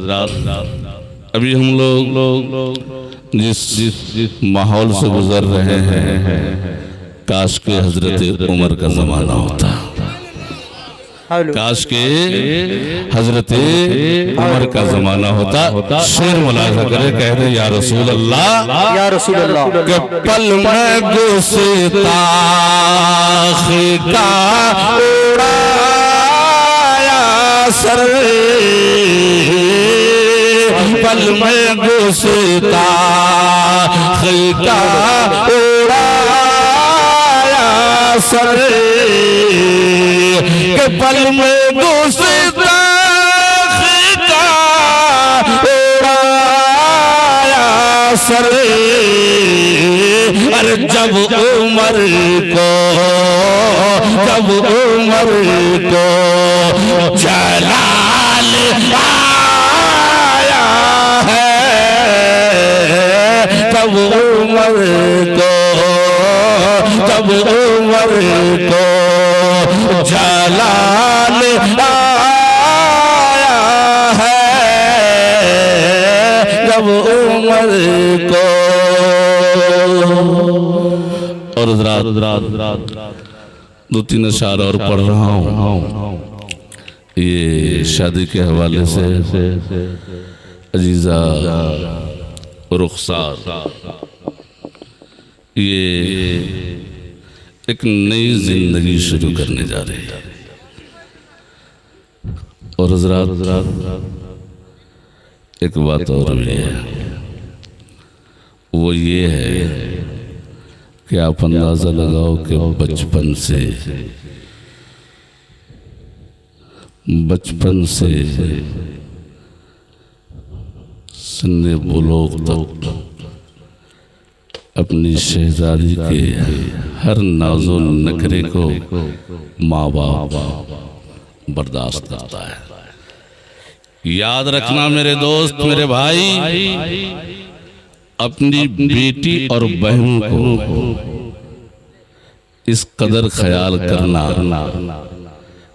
अभी हम लोग जिस माहौल से गुजर रहे हैं, काश के हजरत उमर का जमाना होता, काश के हजरत उमर का जमाना होता। शेर मुलाजा करे, कह रहे या रसूल अल्लाह, या रसूल अल्लाह। के पल में गुस्ताख का उड़ाया सर, पल में गुस्ताख का उड़ाया सर, के पल में गुस्ताख का उड़ाया सर। अरे जब उमर को, जब उमर को जलाल आया है, तब उमर को, तब उमर को जलाल आया है, जब उमर को। और रात दो तीन अशार और पढ़ रहा हूँ, ये शादी के हवाले से अजीजा रुखसार ये एक नई जिंदगी शुरू करने जा रही है। और हज़रात एक बात और भी है, वो ये है कि आप अंदाजा लगाओ कि बचपन से सन्ने बुलोग तक अपनी शहजादी के हर नाज़ो नखरे को माँ बाप बर्दाश्त करता है। याद रखना मेरे दोस्त, मेरे भाई, अपनी बेटी और बहन को इस कदर ख्याल करना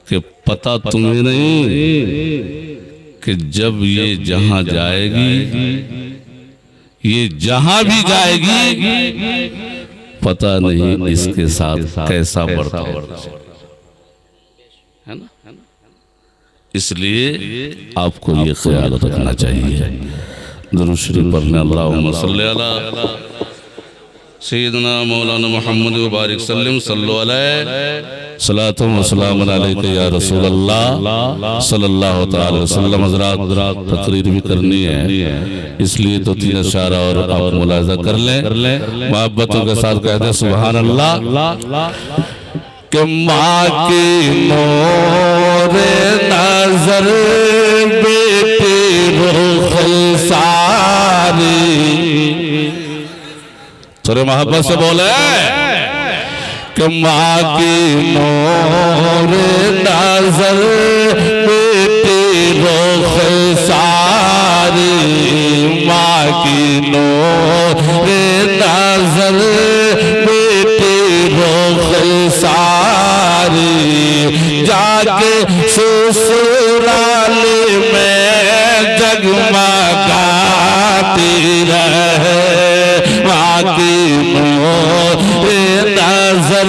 कि पता तुम्हें नहीं कि जब ये जहां जाएगी, ये जहां भी जाएगी, पता नहीं इसके साथ कैसा बर्ताव है ना। इसलिए आपको ये ख्याल रखना चाहिए। दुरूद शरीफ पढ़ने अल्लाहुम्मा सल्ली अला सय्यदना मौलाना मुहम्मद व बारिक सल्लम सल्लल्लाहु अलैहि सलातो व सलाम अलैका या रसूल अल्लाह सल्लल्लाहु अलैहि वसल्लम। हज़रात तकरीर भी करनी है, इसलिए तो तीन अशारा और आप मुलाजा कर लें। मोहब्बतों के साथ कहते हैं सुभान अल्लाह। कि माँ की मोर नजर बेटे रुख सारी। थोड़े मोहब्बत से बोले कि माँ की नूर नजर बेटे रुख सारी, माँ की नूर नजर बेटे रुख सारी, जाके ससुराल में जगमगाती रहे। माँ की नूर नजर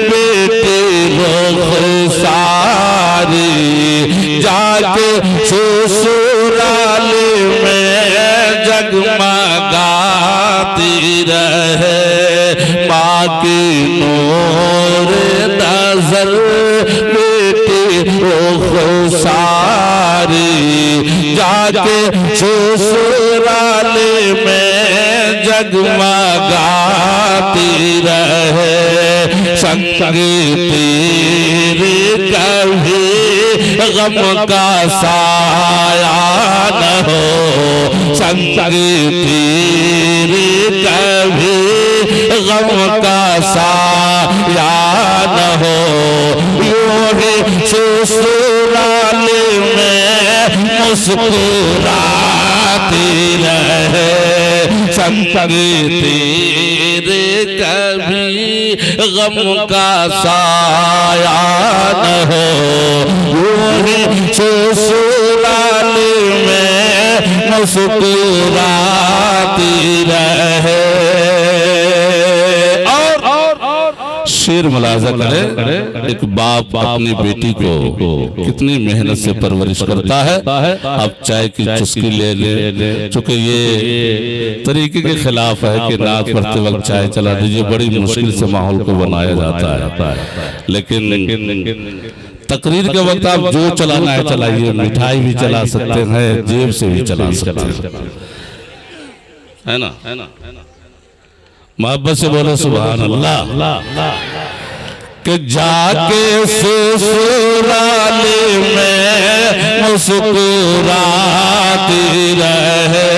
बेटे रुख सारी, जाके ससुराल में जगमगाती रहे। माँ की नूर नजर बेटे रुख सारी, जाके ससुराल में जगमगाती रहे। संग तेरे कभी गम का साया न हो, संग तेरे कभी गम का साया न हो। यूं ही ससुराल में मुस्कुराती रहे। संग तेरे कभी गम का साया न हो, यूं ही ससुराल में मुस्कुराती रहे। शेर मुलाजा करे, एक बाप अपनी बेटी को कितनी मेहनत से परवरिश करता है। अब चाय की चुस्की ले ले, चूंकि ये तरीके के खिलाफ है कि रात पढ़ते वक्त चाय चला दीजिए, बड़ी मुश्किल से माहौल को बनाया जाता है। लेकिन तकरीर के वक्त आप जो चलाना है चलाइए, मिठाई भी चला सकते हैं, जेब से भी चला सकते हैं, है ना? मोहब्बत से बोलो सुभान अल्लाह। कि जाके ससुराल में मुस्कुराती रहे।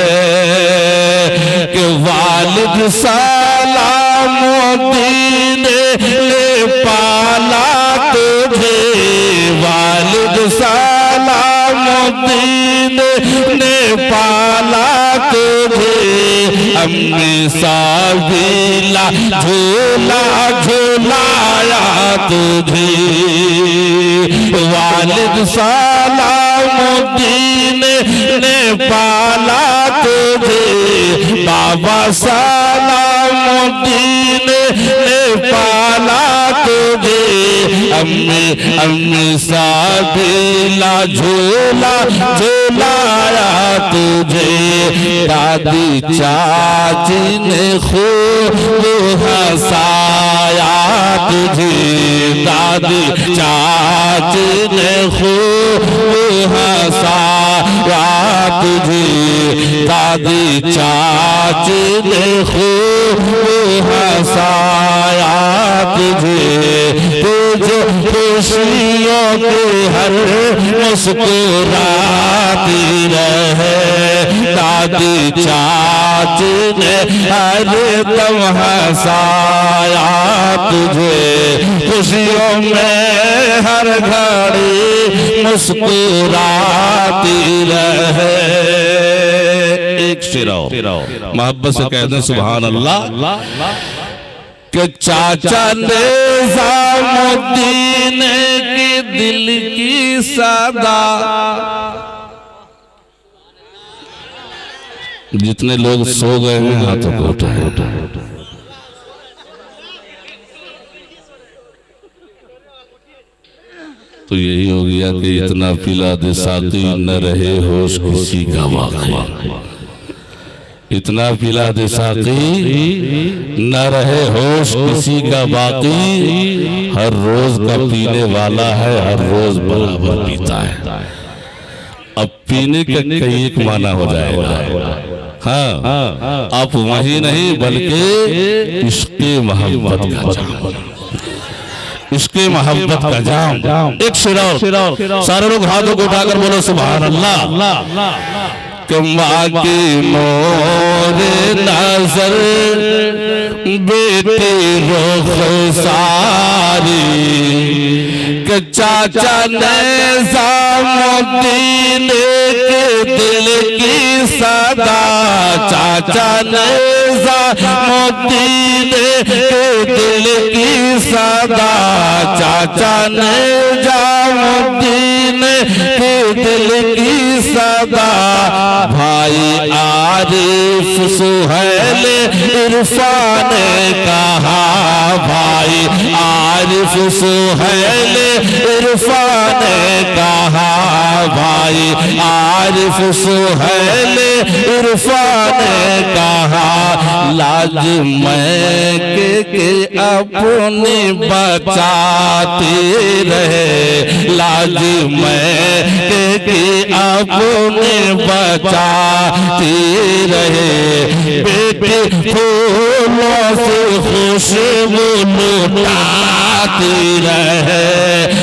कि वालिद सलामुद्दीन ने पाला तुझे, वालिद सलामुद्दीन ने पाला तुझे। अम्मी साबिला झूला झूलाया तुझे। वालिद सलामुद्दीन ने पाला तुझे, बाबा सलामुद्दीन ने पाला तुझे। अम्मी साबिला झूला झूलाया तुझे। दादी चाची ने खूब हंसाया तुझे, दादी चाची ने खूब हंसाया तुझे। दादी चाची ने खूब हंसाया तुझे। तुझे खुशियों के हर मुस्कुराती रहे। दादी चाची ने हर दम हंसाया तुझे। खुशियों में हर घड़ी मुस्कुराती रहे। एक शेरा मोहब्बत से कह दें सुभान अल्लाह। कि चाचा निजामुद्दीन के दिल की सदा, जितने लोग सो गए हैं हाथों को उठाए। तो यही हो गया कि इतना पिला दे साथी न रहे होश किसी का वाक़ई। इतना पिला दे साथी न रहे होश किसी का बाकी। हर रोज का पीने वाला है, हर रोज बराबर पीता है। अब पीने का कई एक माना हो जाएगा। हाँ, आप वही नहीं बल्कि इश्क़े मोहब्बत का जाम। इसके मोहब्बत का जाम। एक शेर और, सारे लोग हाथों को उठाकर बोलो सुभान अल्लाह। कि माँ की नूर नजर बेटी रुखसारी, कि चाचा निज़ामुद्दीन के दिल की सदा, चाचा निज़ामुद्दीन के दिल की सदा, चाचा निज़ामुद्दीन के दिल की सदा, भाई आरिफ सुहैल इरफान ने कहा, भाई आरिफ सुहैल इरफान ने कहा, भाई आरिफ सुहैल इरफान ने कहा, लाज मैं के अपने बचाते रहे, लाज मैं के अपने बचाते रहे, बेटे फूलों से खुशबू लुटाते रहे,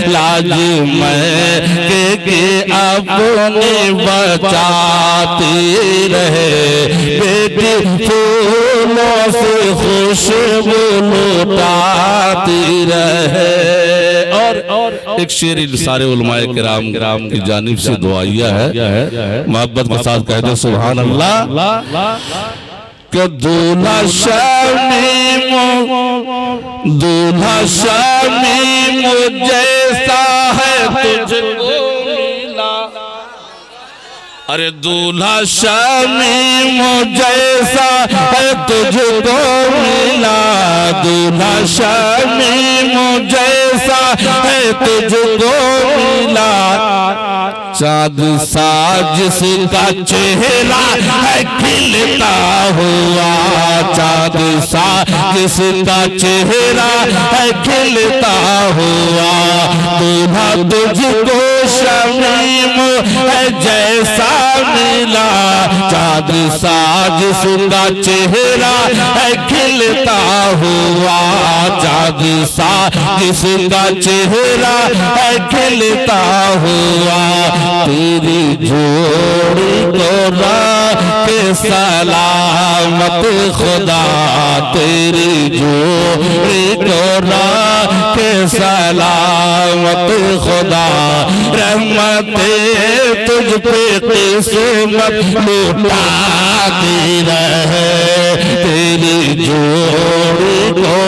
लाज मैं के अपने बचाते रहे, बेटे फूलों से खुशबू लुटाते रहे। और एक शेर सारे उलमाए किराम की जानिब से दुआइया है, मोहब्बत के साथ कहते सुभान अल्लाह। कि दूल्हा शामी जैसा है तुझको मिला, अरे दूल्हा शामी जैसा है तुझको मिला, दूल्हा शामी जैसा है तुझको मिला, चाँद सा जिसका चेहरा है खिलता हुआ, चाँद सा जिसका चेहरा है खिलता हुआ, दूल्हा तुझको शमीम है जैसा मिला, चाँद सा जिसका चेहरा है खिलता हुआ, चाँद सा जिसका चेहरा है खिलता हुआ, तेरी जोड़ी को के सलामत खुदा, तेरी जोड़ी को के सलामत खुदा, रहमते तुझ पे किस्मत लुटाती रहे, तेरी जोड़ी को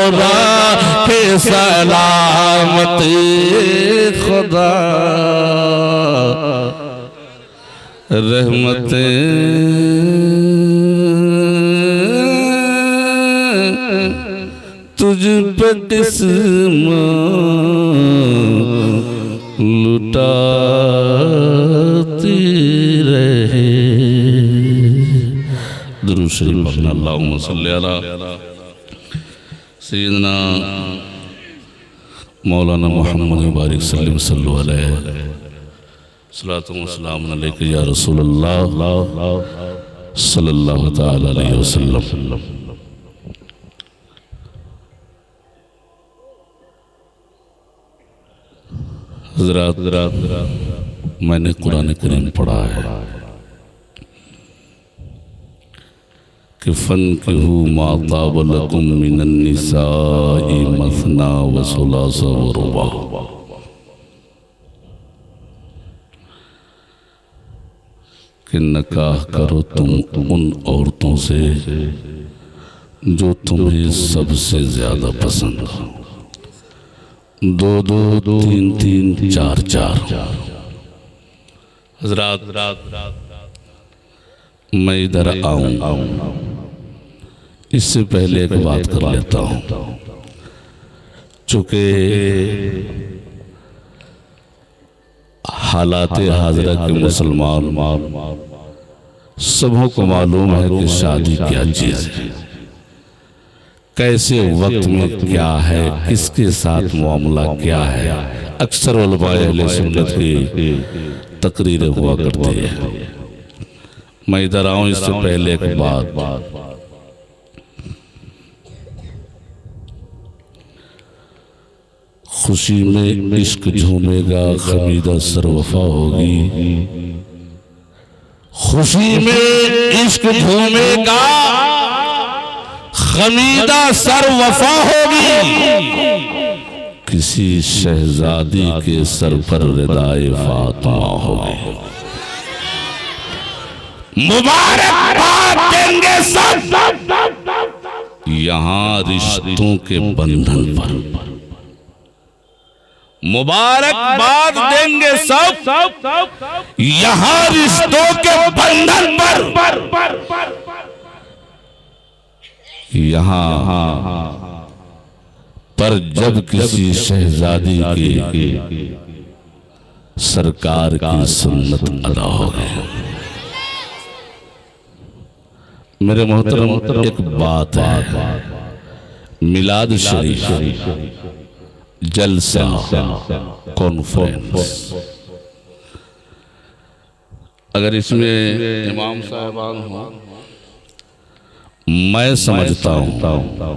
के सलामत खुदा, रहमते तुझ पे किस्मत लुटाती रहे। दुरूद शरीफ पढ़ना। अल्लाहुम्मा सल्ली अला सय्यिदना मौलाना मुहम्मद बारिक सल्लल्लाहु अलैहि सल्लतु व सलाम अलैका या रसूलल्लाह सल्लल्लाहु तआला अलैहि वसल्लम। हज़रात, मैंने कुरान करीम पढ़ा है कि फन्किहू मा ताब लकुम मिनन निसाई मसना व सुलासा व रुबा, कि नकाह करो तुम उन औरतों से जो तुम्हें सबसे ज्यादा पसंद हो, दो दो तीन तीन चार चार। हज़रात, मैं इधर आऊं इससे पहले एक बात कर लेता हूं, चूँकि हालात हाज़िरा के मुसलमान सबों को मालूम है कि शादी क्या चीज़ है, कैसे वक्त में क्या है, किसके साथ मामला क्या है। अक्सर उलमाए अहले सुन्नत की तकरीरें हुआ करती है। मैं इधर आऊं इससे पहले एक बात, खुशी में इश्क झूमेगा, खमीदा सरवफा होगी। खुशी में इश्क झूमेगा, खमीदा सरवफा होगी। किसी शहजादी के सर पर रिदाए फातिमा होगी। मुबारकबाद देंगे सब यहाँ रिश्तों के बंधन पर। मुबारकबाद देंगे सब यहाँ रिश्तों के बंधन पर। यहाँ पर जब किसी शहजादी की सरकार की सुन्नत अदा हो गई। मेरे मोहतरम एक बात है, मिलाद शरीफ जलसा कॉन्फ्रेंस, अगर इसमें इमाम साहबान हो, मैं समझता हूं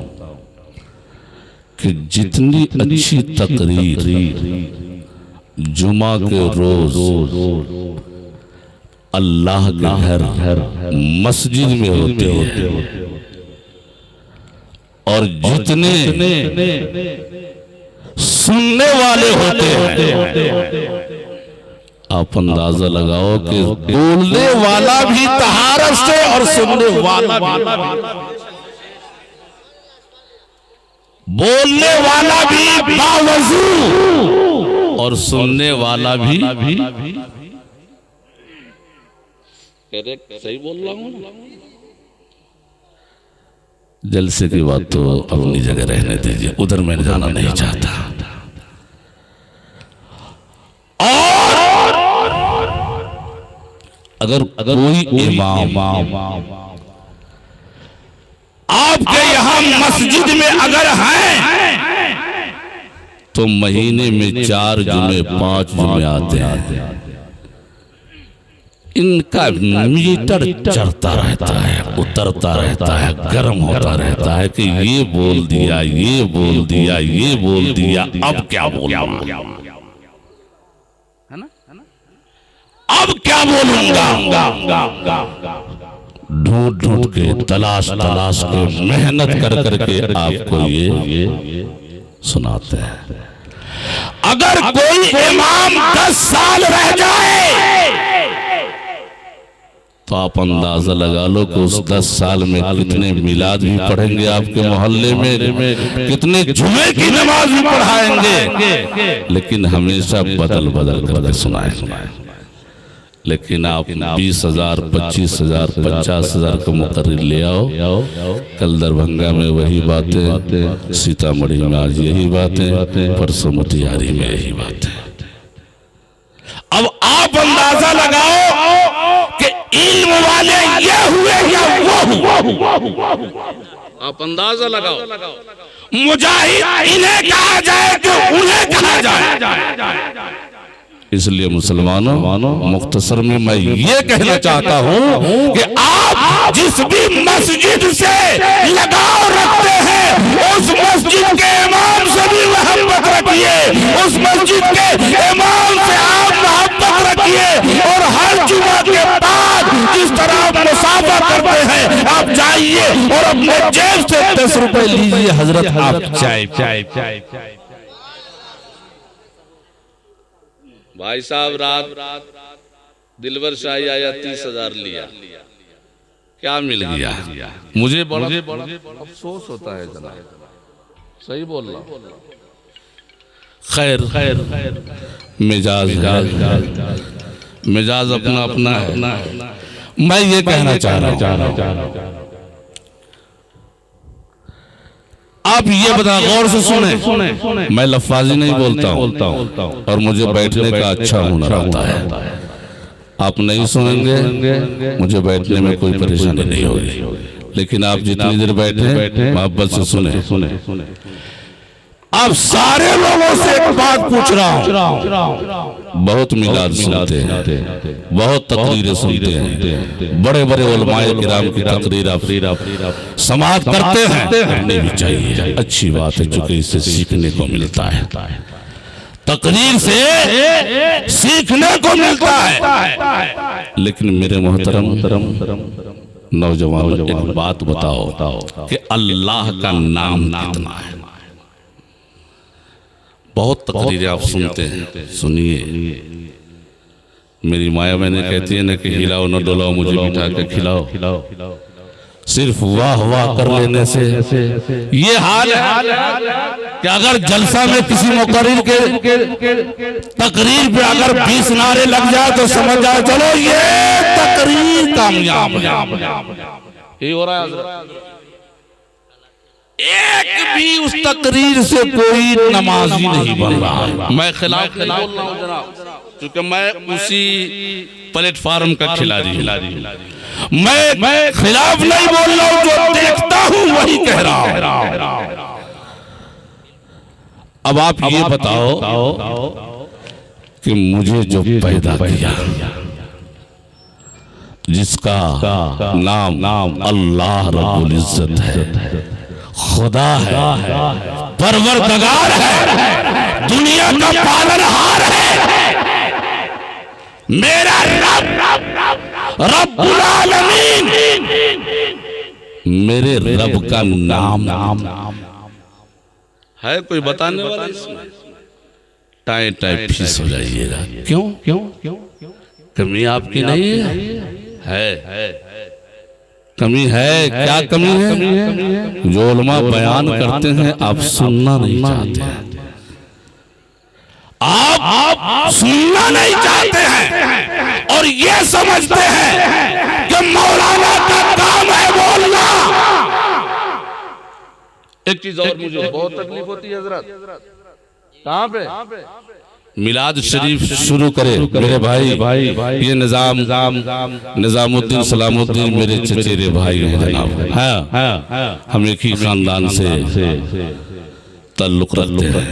कि जितनी अच्छी तकरीर जुमा के रोज अल्लाह के घर मस्जिद में होती है, और जितने सुनने वाले होते हैं, आप अंदाजा लगाओ कि बोलने वाला भी तहारत से और सुनने वाला भी, बोलने वाला भी बावजूद और सुनने वाला भी। सही बोल रहा हूं? जलसे की बात तो अपनी जगह रहने दीजिए, उधर मैं जाना नहीं चाहता। और अगर कोई इमाम आपके यहाँ मस्जिद में अगर हैं तो महीने में 4 जुमे 5 जुमे आते हैं, इनका मीटर चढ़ता रहता है, उतरता रहता है, गर्म होता रहता है कि ये बोल दिया, ये बोल दिया, ये बोल दिया, अब क्या बोलूंगा, है ना? अब क्या बोलूंगा? ढूंढ ढूंढ के, तलाश तलाश के, मेहनत कर करके आपको ये सुनाते हैं। अगर कोई इमाम 10 साल रह जाए तो आप अंदाजा लगा लो कि उस 10 साल में कितने मिलाद भी पढ़ेंगे आपके मोहल्ले में, कितने जुमे की नमाज भी पढ़ाएंगे, लेकिन हमेशा बदल बदल करके सुनाएंगे। लेकिन आप 20,000, 25,000, 50,000 का मुकर्रिर ले आओ, कल दरभंगा में वही बातें, सीतामढ़ी में आज यही बातें, परसों मोतिहारी में यही बातें। अब आप अंदाजा लगाओ कि इल्म वाले ये हुए या वो। आप अंदाजा लगाओ, मुजाहिद इन्हें कहा जाए कि उन्हें कहा जाए। इसलिए मुसलमानों, मुख्तसर में मैं ये कहना चाहता हूं कि आप जिस भी मस्जिद से लगाव रखते हैं, उस मस्जिद के इमाम से भी मोहब्बत रखिए, उस मस्जिद के इमाम से आप मोहब्बत रखिए, और हर जुमा के बाद जिस तरह आप मुसाफा करते हैं, आप जाइए और अपने जेब से 10 रुपए लीजिए, हजरत आप चाय। भाई साहब रात दिलवर शाही आया, 30,000 लिया, क्या मिल गया? मुझे बड़ा अफसोस होता है जनाब, सही बोल रहा। खैर मिजाज अपना अपना है। मैं ये कहना चाह रहा हूं, आप ये बता, गौर से सुने, मैं लफ्ज़ी नहीं बोलता हूँ और मुझे बैठने का अच्छा हुनर आता है। आप नहीं सुनेंगे, मुझे बैठने में कोई परेशानी नहीं होगी, लेकिन आप जितनी देर बैठे मोहब्बत से सुने। अब सारे लोगों से एक बात पूछ रहा हूँ, बहुत मिलाद सुनते हैं, बहुत तकरीरें सुनते हैं, बड़े बड़े उलमाए किराम की तकरीर आप समाअत करते हैं, करनी भी चाहिए, अच्छी बात है, चूंकि इससे सीखने को मिलता है। तकरीर से सीखने को मिलता है। लेकिन मेरे मोहतरम नौजवान, एक बात बताओ कि अल्लाह का नाम कितना है? बहुत तकरीरें आप सुनते हैं, सुनिए। मेरी माया मैंने कहती है ना कि हिलाओ न डोलाओ मुझे बिठा के खिलाओ। सिर्फ वाह वाह कर लेने से ये हाल है कि अगर जलसा में किसी मुकर्रिर के तकरीर पे अगर 20 नारे लग जाए तो समझ जाए चलो ये तकरीर कामयाब है। ये हो रहा है। एक भी उस तकरीर से कोई नमाजी नहीं बन रहा है। मैं खिलाफ बोल रहा हूं जनाब, क्योंकि मैं उसी प्लेटफार्म का खिलाड़ी हूं। मैं खिलाफ नहीं बोल रहा हूं, जो देखता हूं वही कह रहा हूं। अब आप ये बताओ कि मुझे जो पैदा किया, जिसका नाम अल्लाह रब्बुल इज्जत है, खुदा है, परवरदिगार है, दुनिया का पालनहार है, मेरा रब्बुल आलमीन, मेरे रब का नाम है। कोई बताने वाला इसमें? टाइम फीस हो जाइएगा। क्यों? कमी आपकी नहीं है? कमी है। क्या कमी है? जो उलमा बयान करते हैं आप सुनना नहीं चाहते हैं। आप सुनना नहीं चाहते हैं और ये समझते हैं कि मौलाना का काम है बोलना। एक चीज और मुझे बहुत तकलीफ होती है हजरत, कहां पे मिलाद शरीफ शुरू करे मेरे भाई, ये निजामुद्दीन सलामुद्दीन मेरे चचेरे भाई हैं जनाब। हाँ, हम एक ही खानदान से ताल्लुक रखते हैं।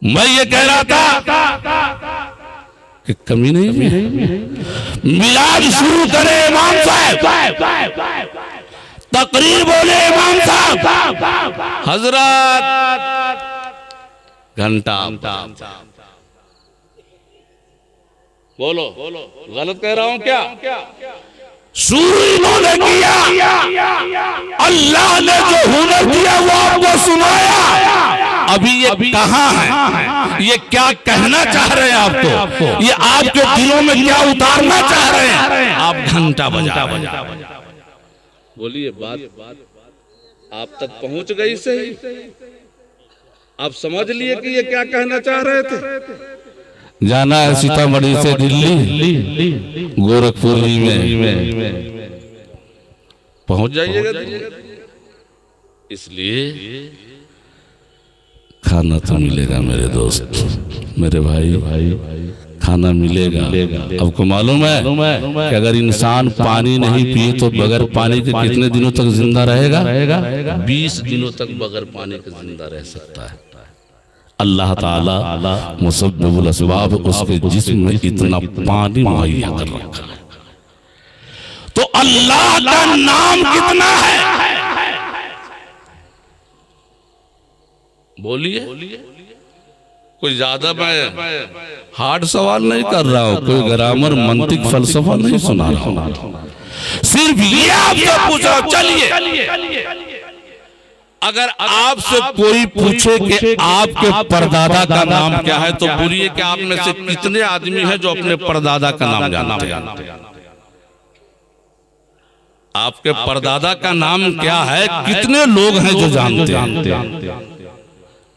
मैं ये कह रहा था कि कमी नहीं है। मिलाद शुरू करे इमाम साहब, तकरीर बोले इमाम साहब, हजरत घंटा बोलो, गलत कह रहा हूं क्या? शुरू इन्होंने किया, अल्लाह ने जो हुनर दिया वो आपको सुनाया। अभी ये कहां है? ये क्या कहना चाह रहे हैं आपको? ये आपके दिलों में क्या उतारना चाह रहे हैं? आप घंटा बजा बोलिए, बात आप तक पहुंच गई सही? आप समझ लिए कि ये क्या कहना चाह रहे थे? जाना है सीतामढ़ी से दिल्ली, गोरखपुर में पहुंच जाइएगा। इसलिए खाना तो मिलेगा मेरे दोस्त, मेरे भाई, खाना मिलेगा। आपको मालूम है कि अगर इंसान पानी नहीं पिए तो बगैर पानी के कितने दिनों तक जिंदा रहेगा? 20 दिनों तक बगैर पानी के जिंदा रह सकता है। अल्लाह ताला मुसब्बिबुल असबाब उसके जिस्म में इतना पानी मुहैया कर रखा है। तो अल्लाह का नाम कितना है? बोलिए। कोई ज्यादा मैं हार्ड सवाल नहीं कर रहा हूं, कोई ग्रामर मंतिक फलसफा नहीं सुना रहा हूं, सिर्फ ये आपसे पूछ रहा हूं। चलिए, अगर आपसे कोई पूछे कि आपके परदादा का नाम क्या है तो बोलिए कि आप में से कितने आदमी हैं जो अपने परदादा का नाम जानते हैं? आपके परदादा का नाम क्या है? कितने लोग हैं जो जानते हैं?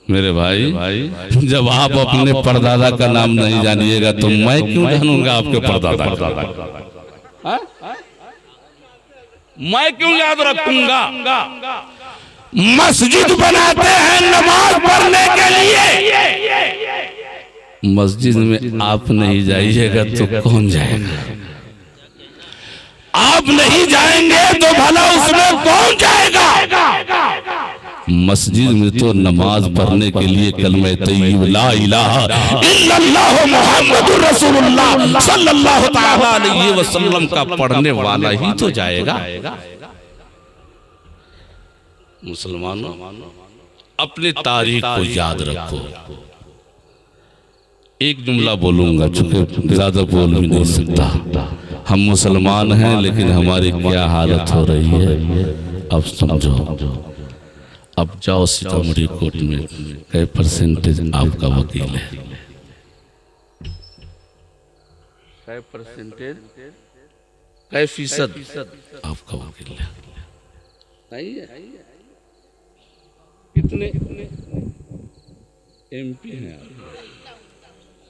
मेरे भाई, जब आप अपने परदादा का नाम नहीं जानिएगा तो मैं क्यों जानूंगा आपके परदादा का? मैं क्यों याद रखूंगा? मस्जिद बनाते हैं नमाज पढ़ने के लिए, मस्जिद में आप नहीं जाइएगा तो कौन जाएगा? आप नहीं जाएंगे तो भला उसमें कौन जाएगा? मस्जिद में तो नमाज पढ़ने के लिए कलमे तय्यब ला इलाहा इल्लल्लाह मुहम्मदुर रसूलुल्लाह सल्लल्लाहु तआला अलैहि वसल्लम का पढ़ने वाला ही तो जाएगा। मुसलमानों, अपने तारीख को याद रखो। एक जुमला बोलूंगा, चूंकि ज्यादा बोल भी नहीं सकता। हम मुसलमान हैं, लेकिन हमारी क्या हालत हो रही है अब समझो। अब जाओ सीतामढ़ी कोर्ट में, कई परसेंटेज आपका वकील है? कई परसेंटेज, कई फीसद आपका वकील है? नहीं है। कितने एमपी हैं आप?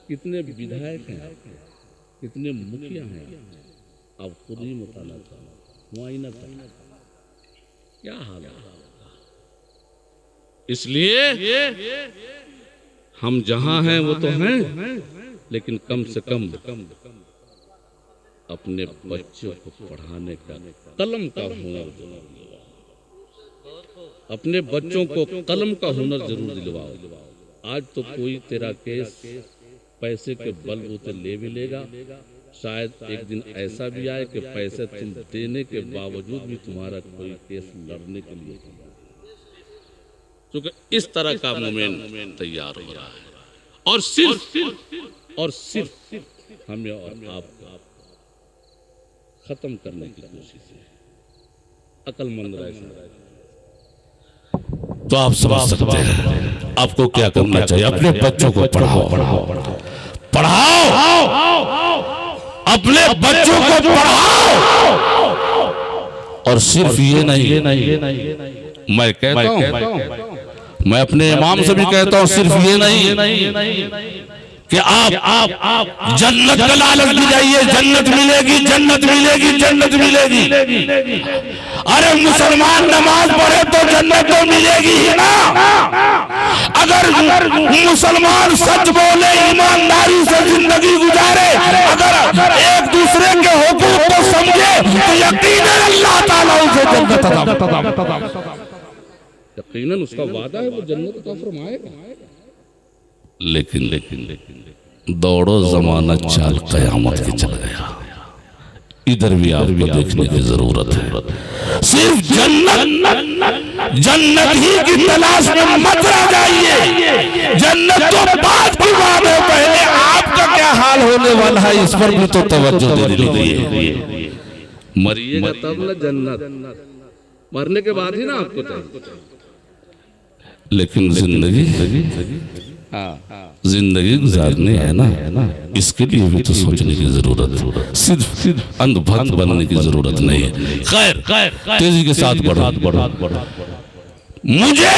कितने विधायक हैं? कितने मुखिया हैं? आप खुद ही मुताला करो, मुआयना करो, क्या हाल है। इसलिए हम जहां हैं वो तो हैं, लेकिन कम से कम अपने बच्चों को पढ़ाने का कलम का हुनर दिलवाओ। अपने बच्चों को कलम का हुनर जरूर दिलवाओ। आज तो कोई तेरा केस पैसे के बलबूते ले भी लेगा, शायद एक दिन ऐसा भी आए कि पैसे तुम देने के बावजूद भी तुम्हारा कोई केस लड़ने के लिए, क्योंकि इस तरह का मूवमेंट तैयार हो रहा है। और सिर्फ हमें और आपको खत्म करने की कोशिश है। अक्लमंद रहे तो आप समझ सकते हैं आपको क्या करना चाहिए। अपने बच्चों को पढ़ाओ, अपने बच्चों को पढ़ाओ। और सिर्फ ये नहीं, मैं कहता हूं, मैं अपने इमाम से भी कहता हूं, सिर्फ ये नहीं कि आप जन्नत का लालच दिलाइए, जन्नत मिलेगी, जन्नत मिलेगी, जन्नत मिलेगी। अरे मुसलमान नमाज पढ़े तो जन्नत तो मिलेगी ही ना। अगर मुसलमान सच बोले, ईमानदारी से जिंदगी गुजारे, अगर एक दूसरे के हुकूक को समझे, तो यकीनन अल्लाह ताला उसे जन्नत अता, यकीनन उसका वादा है, वो जन्नत अता फरमाएगा। लेकिन दौड़ो जमाना चाल कयामत के चल गया। इधर भी आपको देखने की जरूरत है। सिर्फ जन्नत ही की तलाश में मत रह जाइए। जन्नत तो बात की बात है, पहले आपका क्या हाल होने वाला है इस पर भी तो तवज्जो देनी चाहिए। मरिएगा तब ना जन्नत, मरने के बाद ही ना आपको चाहिए। लेकिन जिंदगी गुजारनी है ना, इसके लिए भी तो सोचने की जरूरत है। सिर्फ अंधभक्त बनने की जरूरत नहीं है। खैर तेजी के साथ बढ़ो। मुझे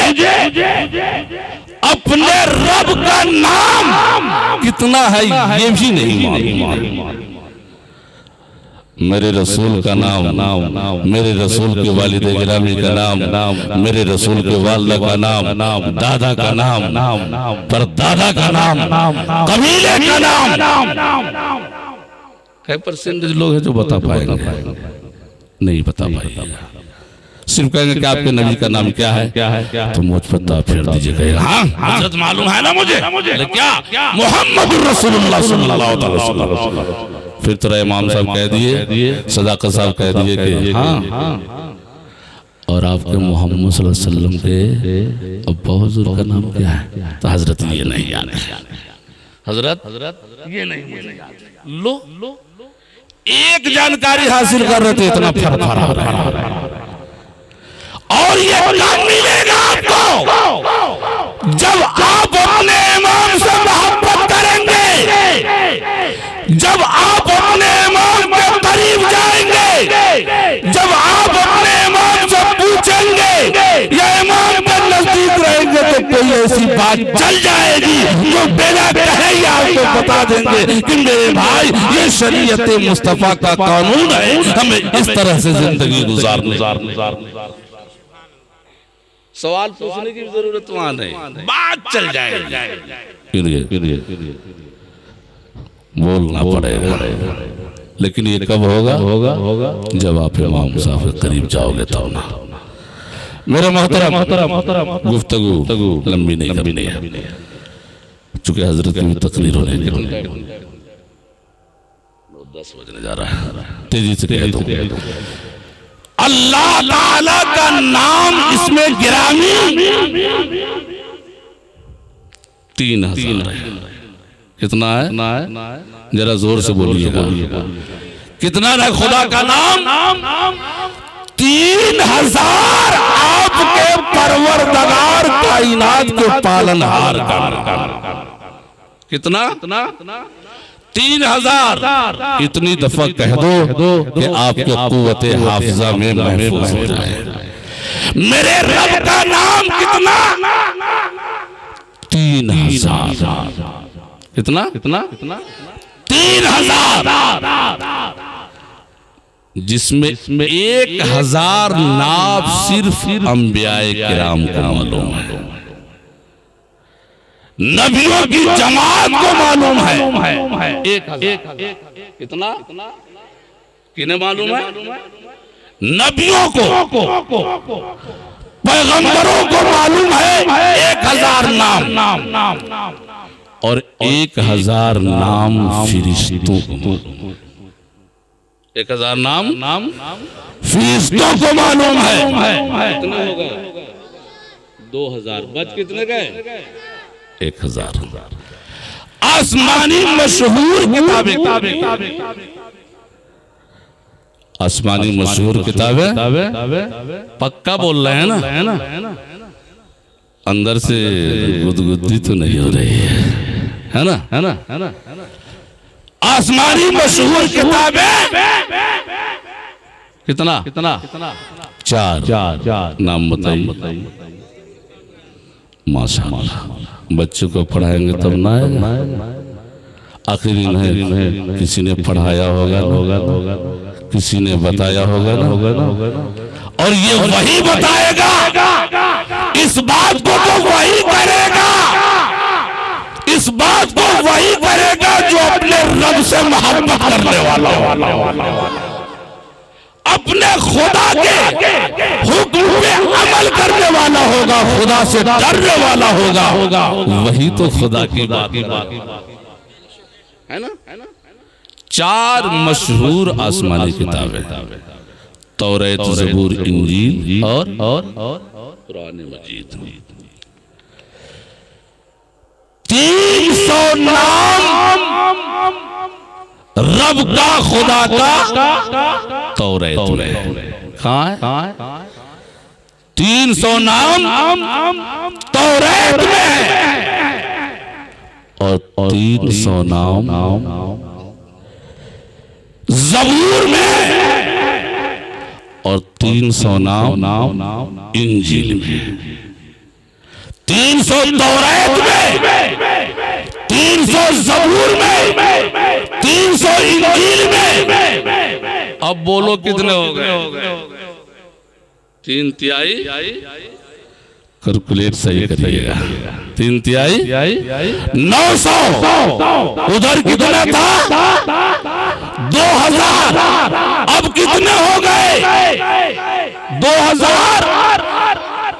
अपने रब का नाम कितना है ये भी नहीं मालूम। मेरे रसूल का नाम, मेरे रसूल के वालिद गिरामी का नाम, मेरे रसूल के वालिदा का नाम, दादा का नाम, परदादा का नाम, कबीले का नाम। कई परसेंटेज लोग हैं जो बता पाएंगे? नहीं बता पाएंगे। सिर्फ कहेंगे कि आपके नबी का नाम क्या है, तो मुझ पर दाव फेर दीजिएगा। हाँ हजरत मालूम है ना मुझे, क्या मोहम्मद रसूलुल्लाह सल्लल्लाहु अलैहि वसल्लम। फिर तो इमाम साहब कह दिए, सदाकत साहब कह दिए कि हाँ। और आपके मोहम्मद सल्लल्लाहु अलैहि वसल्लम के अब्बा हुजूर का नाम क्या है? तो हजरत ये नहीं याद है, हजरत ये नहीं। लो एक जानकारी हासिल कर रहे थे, इतना फर्क। और ये काम मिलेगा आपको जब आप अपने इमाम से मोहब्बत करेंगे, जब आप अपने इमाम के करीब जाएंगे, जब आप अपने इमाम से पूछेंगे या इमाम के नजदीक रहेंगे, तो कोई ऐसी बात चल जाएगी जो बिना कहे ही आपको बता देंगे कि मेरे भाई ये शरीयत मुस्तफा का कानून है, हमें इस तरह से जिंदगी गुजारनी। सवाल पूछने की जरूरत वहां नहीं, बात चल जाएगी। बोलना पड़ेगा, लेकिन ये कब होगा? जब आप इमाम साहब के करीब जाओगे तब ना। मेरा मोहतरम गुफ्तगू लंबी नहीं है, चूंकि हजरत की तकरीर होने के 10 बजने जा रहा है। तेजी से कह दूं, अल्लाह ताला का नाम इसमें गिरामी 3,000 है। कितना है? जरा जोर से बोलिएगा। कितना है खुदा का नाम? 3,000 आपके परवरदिगार कायनात के पालनहार का। कितना? 3,000। इतनी दफा कह दो कि आपके कुव्वते हाफिजा में महफूज हो जाए। मेरे रब का नाम कितना? 3,000। कितना? 3,000, जिसमें 1,000 नाम सिर्फ अंबियाए किराम को मालूम है, नबियों की जमात को मालूम है। 1,000 कितना? किन्हें मालूम है? नबियों को, पैगंबरों को मालूम है 1,000 नाम, और 1,000 नाम फरिश्तों को। 1,000 नाम फरिश्तों को मालूम है। कितने हो गए? 2,000 बच कितने गए? 1,000। आसमानी मशहूर किताबें, आसमानी मशहूर किताबें पक्का बोल रहे हैं ना? अंदर से गुदगुदी तो नहीं हो रही है ना? आसमानी मशहूर किताबें कितना? 4 नाम बताइए। माशाअल्लाह, बच्चों को पढ़ाएंगे तब ना आएगा। आखिरी नहीं, किसी ने पढ़ाया होगा, किसी ने बताया होगा ना। और ये वही बताएगा, इस बात को तो वही करेगा, इस बात को वही करेगा जो अपने रब से मोहब्बत करने वाला हो, अपने खुदा के हुक्म पे अमल करने वाला होगा, खुदा से डरने वाला होगा। वही तो खुदा की बात है ना? 4 मशहूर आसमानी किताबें, तौरात, ज़बूर, इंजील और कुरान मजीद। 300 नाम रब का, खुदा का तौरात में। कहाँ है? 300 नाम तौरात में, और 300 नाम ज़बूर में, और 300 नाम इंजील में। 300 तौरात में, 300 ज़बूर में, 300 इंजील में। अब बोलो कितने हो गए? 3 तिहाई। कैलकुलेट सही करिएगा। 3 तिहाई 900। उधर कितना था? 2,000। अब कितने हो गए? 2,000।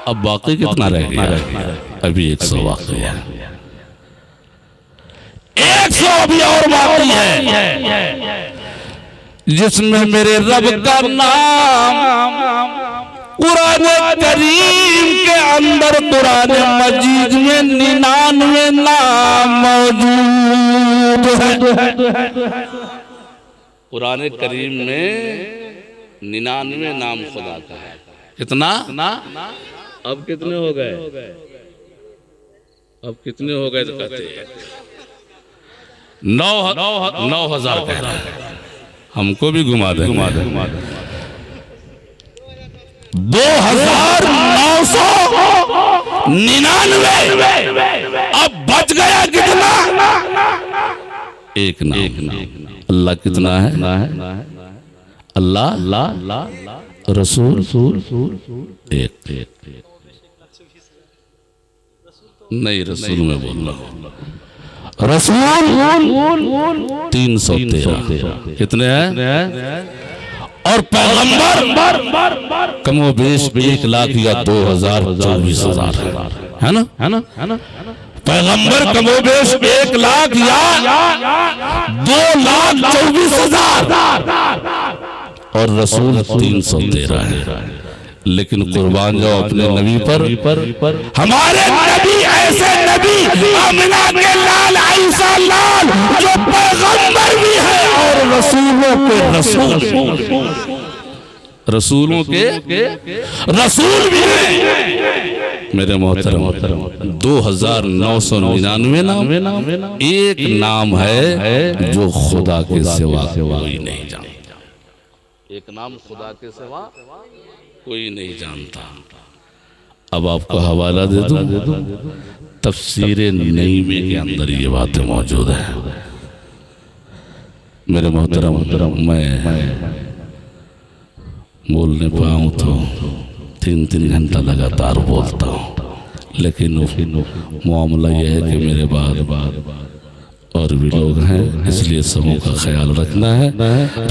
अब बाकी कितना रह गया? अभी 100 बाकी है। 100 अभी और बाकी है, जिसमें मेरे रब का नाम कुरान करीम के अंदर, कुरान मजीद में 99 नाम मौजूद है। कुरान करीम में 99 नाम खुदा का है। कितना? अब कितने हो गए? अब कितने हो गए? तो कहते हैं 9,000 कह रहा है। हमको भी घुमा दे। 2,999। अब बच गया कितना? एक नाम। अल्लाह कितना है? अल्लाह रसूल एक। नहीं, रसूल में बोल रहा हूं। रसूल 313। कितने हैं? और पैगंबर कमोबेश 1,00,000 या 2,000 24,000 है ना? पैगंबर कमोबेश 1,00,000 या 2,24,000, और रसूल 313 है। लेकिन कुर्बान जाओ अपने नबी पर। हमारे नबी ऐसे नबी, आमिना के लाल, ईसा लाल, जो पैगंबर भी है और रसूलों के रसूल, रसूलों के रसूल भी हैं। मेरे मोहतरम 2999 नाम, एक नाम है जो खुदा के सिवा कोई नहीं जानता। एक नाम खुदा के सिवा कोई नहीं जानता। अब आपको हवाला दे दूं, तफसीरे नईमे के अंदर ये बातें मौजूद है। मेरे मोहतरम, मैं बोलने पाऊँ तो 3-3 घंटा लगातार बोलता हूँ, लेकिन मामला यह है कि मेरे बाद और भी लोग हैं, इसलिए समूह का ख्याल रखना है।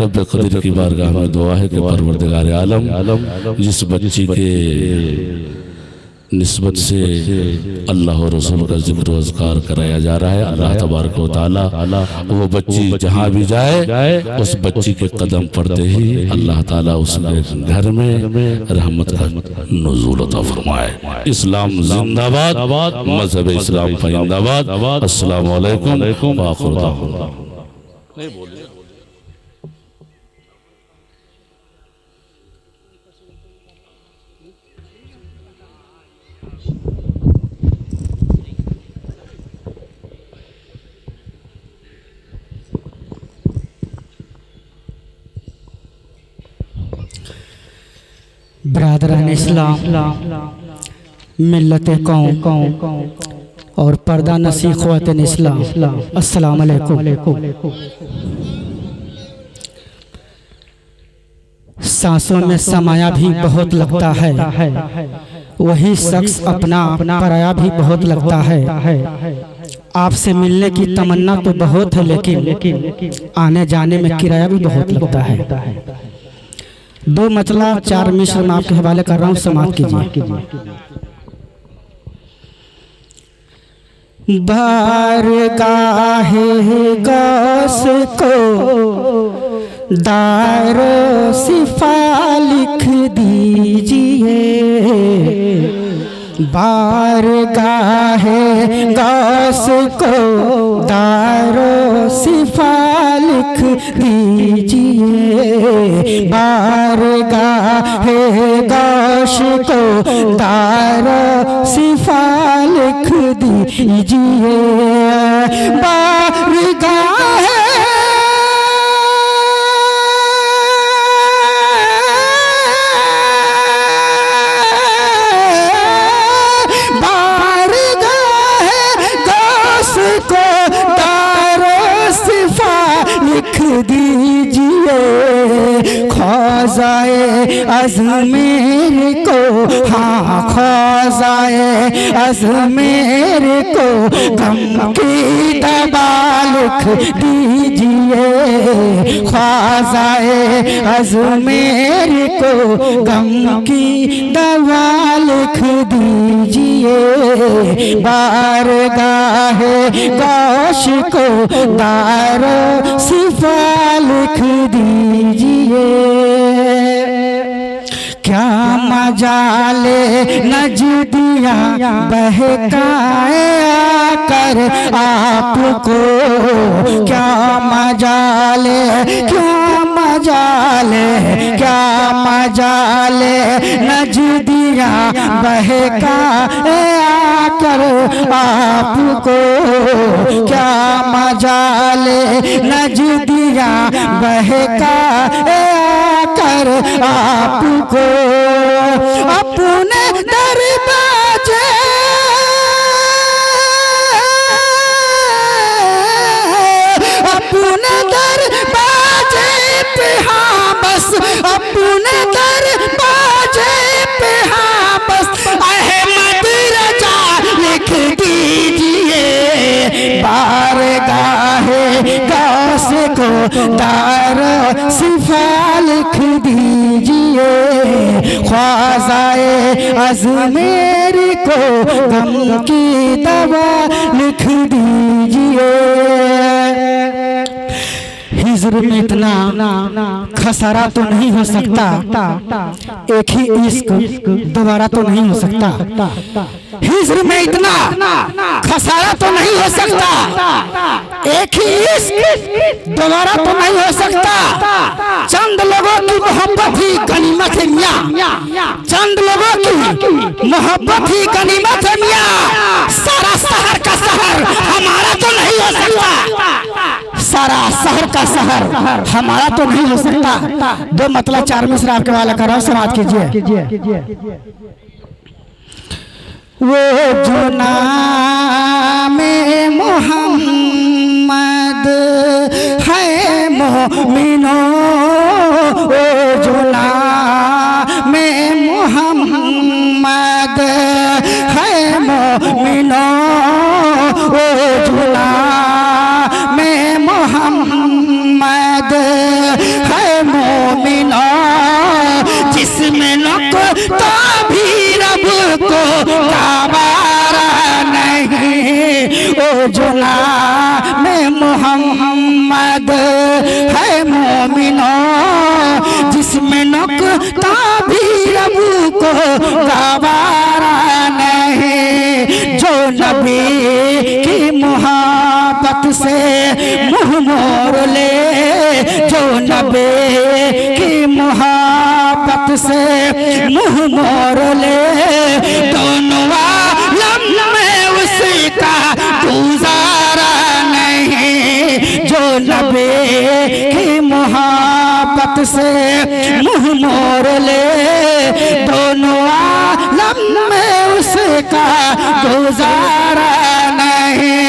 रब क़दीर की बारगाह में दुआ है कि परवरदिगार आलम जिस बच्ची के निस्बत से अल्लाह और रसूल का जिक्र व अज़कार कराया जा रहा है, अल्लाह तबारक व तआला वो बच्ची जहाँ भी जाए उस बच्ची के कदम पड़ते ही अल्लाह ताला उसके घर में रहमत का नुज़ूल अता फरमाए। इस्लाम जिंदाबाद, मज़हब इस्लाम जिंदाबाद। अस्सलामु अलैकुम व आखिर दाअवाना। नहीं बोलिए। ब्रादरान इस्लाम, मिल्लत कौम और पर्दा नसी ख़वातीन इस्लाम, अस्सलाम अलैकुम। सांसों में समाया भी बहुत लगता है, वही शख्स अपना पराया भी बहुत लगता है। आपसे मिलने की तमन्ना तो बहुत है, लेकिन आने जाने में किराया भी बहुत लगता है। 2 मतला 4 मिस्र मैं आपके हवाले कर रहा हूँ, समाप्त कीजिए। बारगाहे गौस को दारो सिफा लिख दीजिए, बारगाहे गौस को दारो सिफा लिख दीजिए, बारगाहे गौस को दारो सिफा लिख दीजिए, बारगाहे दीजिए, ख्वाज़ाए अज़मेर को, हाँ ख्वाज़ाए अज़मेर को गम की दवा लिख दीजिए, ख्वाज़ाए अज़मेर को गम की दवा लिख दीजिए, बारगाहे गौश को दारो सिफा लिख दीजिए। क्या मजाले नजदिया बहकाए आकर आपको, क्या मजाले, क्या मजाले, क्या मजाले नजदिया बहकाए आकर आपको, क्या मजाले नजदिया बहकाए आकर आपको, अपने दरवाजे अपने दरवाजे पे, हाँ बस अपने दरवाजे पे, हाँ बस अहमद रजा लिख दीजिए, बारगाहे गौस को दारो सिफा लिख दीजिए, ख्वाज़ाए अज़मेर को गम की दवा लिख दीजिए। हिज्र में इतना खसारा तो नहीं हो सकता, एक ही इश्क दोबारा तो नहीं हो सकता। हिज्र में इतना खसारा तो नहीं हो सकता, एक ही इश्क दोबारा तो नहीं हो सकता। चंद लोगों की मोहब्बत ही गनीमत है मियां, चंद लोगों की मोहब्बत ही गनीमत है मियां। सारा शहर का शहर हमारा तो नहीं हो सकता, सारा शहर का शहर हमारा तो नहीं हो सकता। दो मतलब चार मिसरा आपके वाला कर रहा हूं, समाप्त कीजिए। वो जो नाम मोहम्मद है मोमिनो, वो जो नाम मोहम्मद है मोमिनो, वो जो नाम मोहम्मद है मोमिनो, जिसमें नुक्ता भी रब को गवारा नहीं। ओ जो नाम मोहम्मद है मोमिनो, जिसमें नुक्ता भी रब को गवारा नहीं। जो नबी की मोहब्बत से मुँह मोड़ ले, जो नबी की मोहब्बत से मुँह मोड़ ले, दोनों आलम में उसका गुजारा नहीं। जो नबी की मोहब्बत से मुँह मोड़ ले, दोनों आलम में उसका गुजारा नहीं।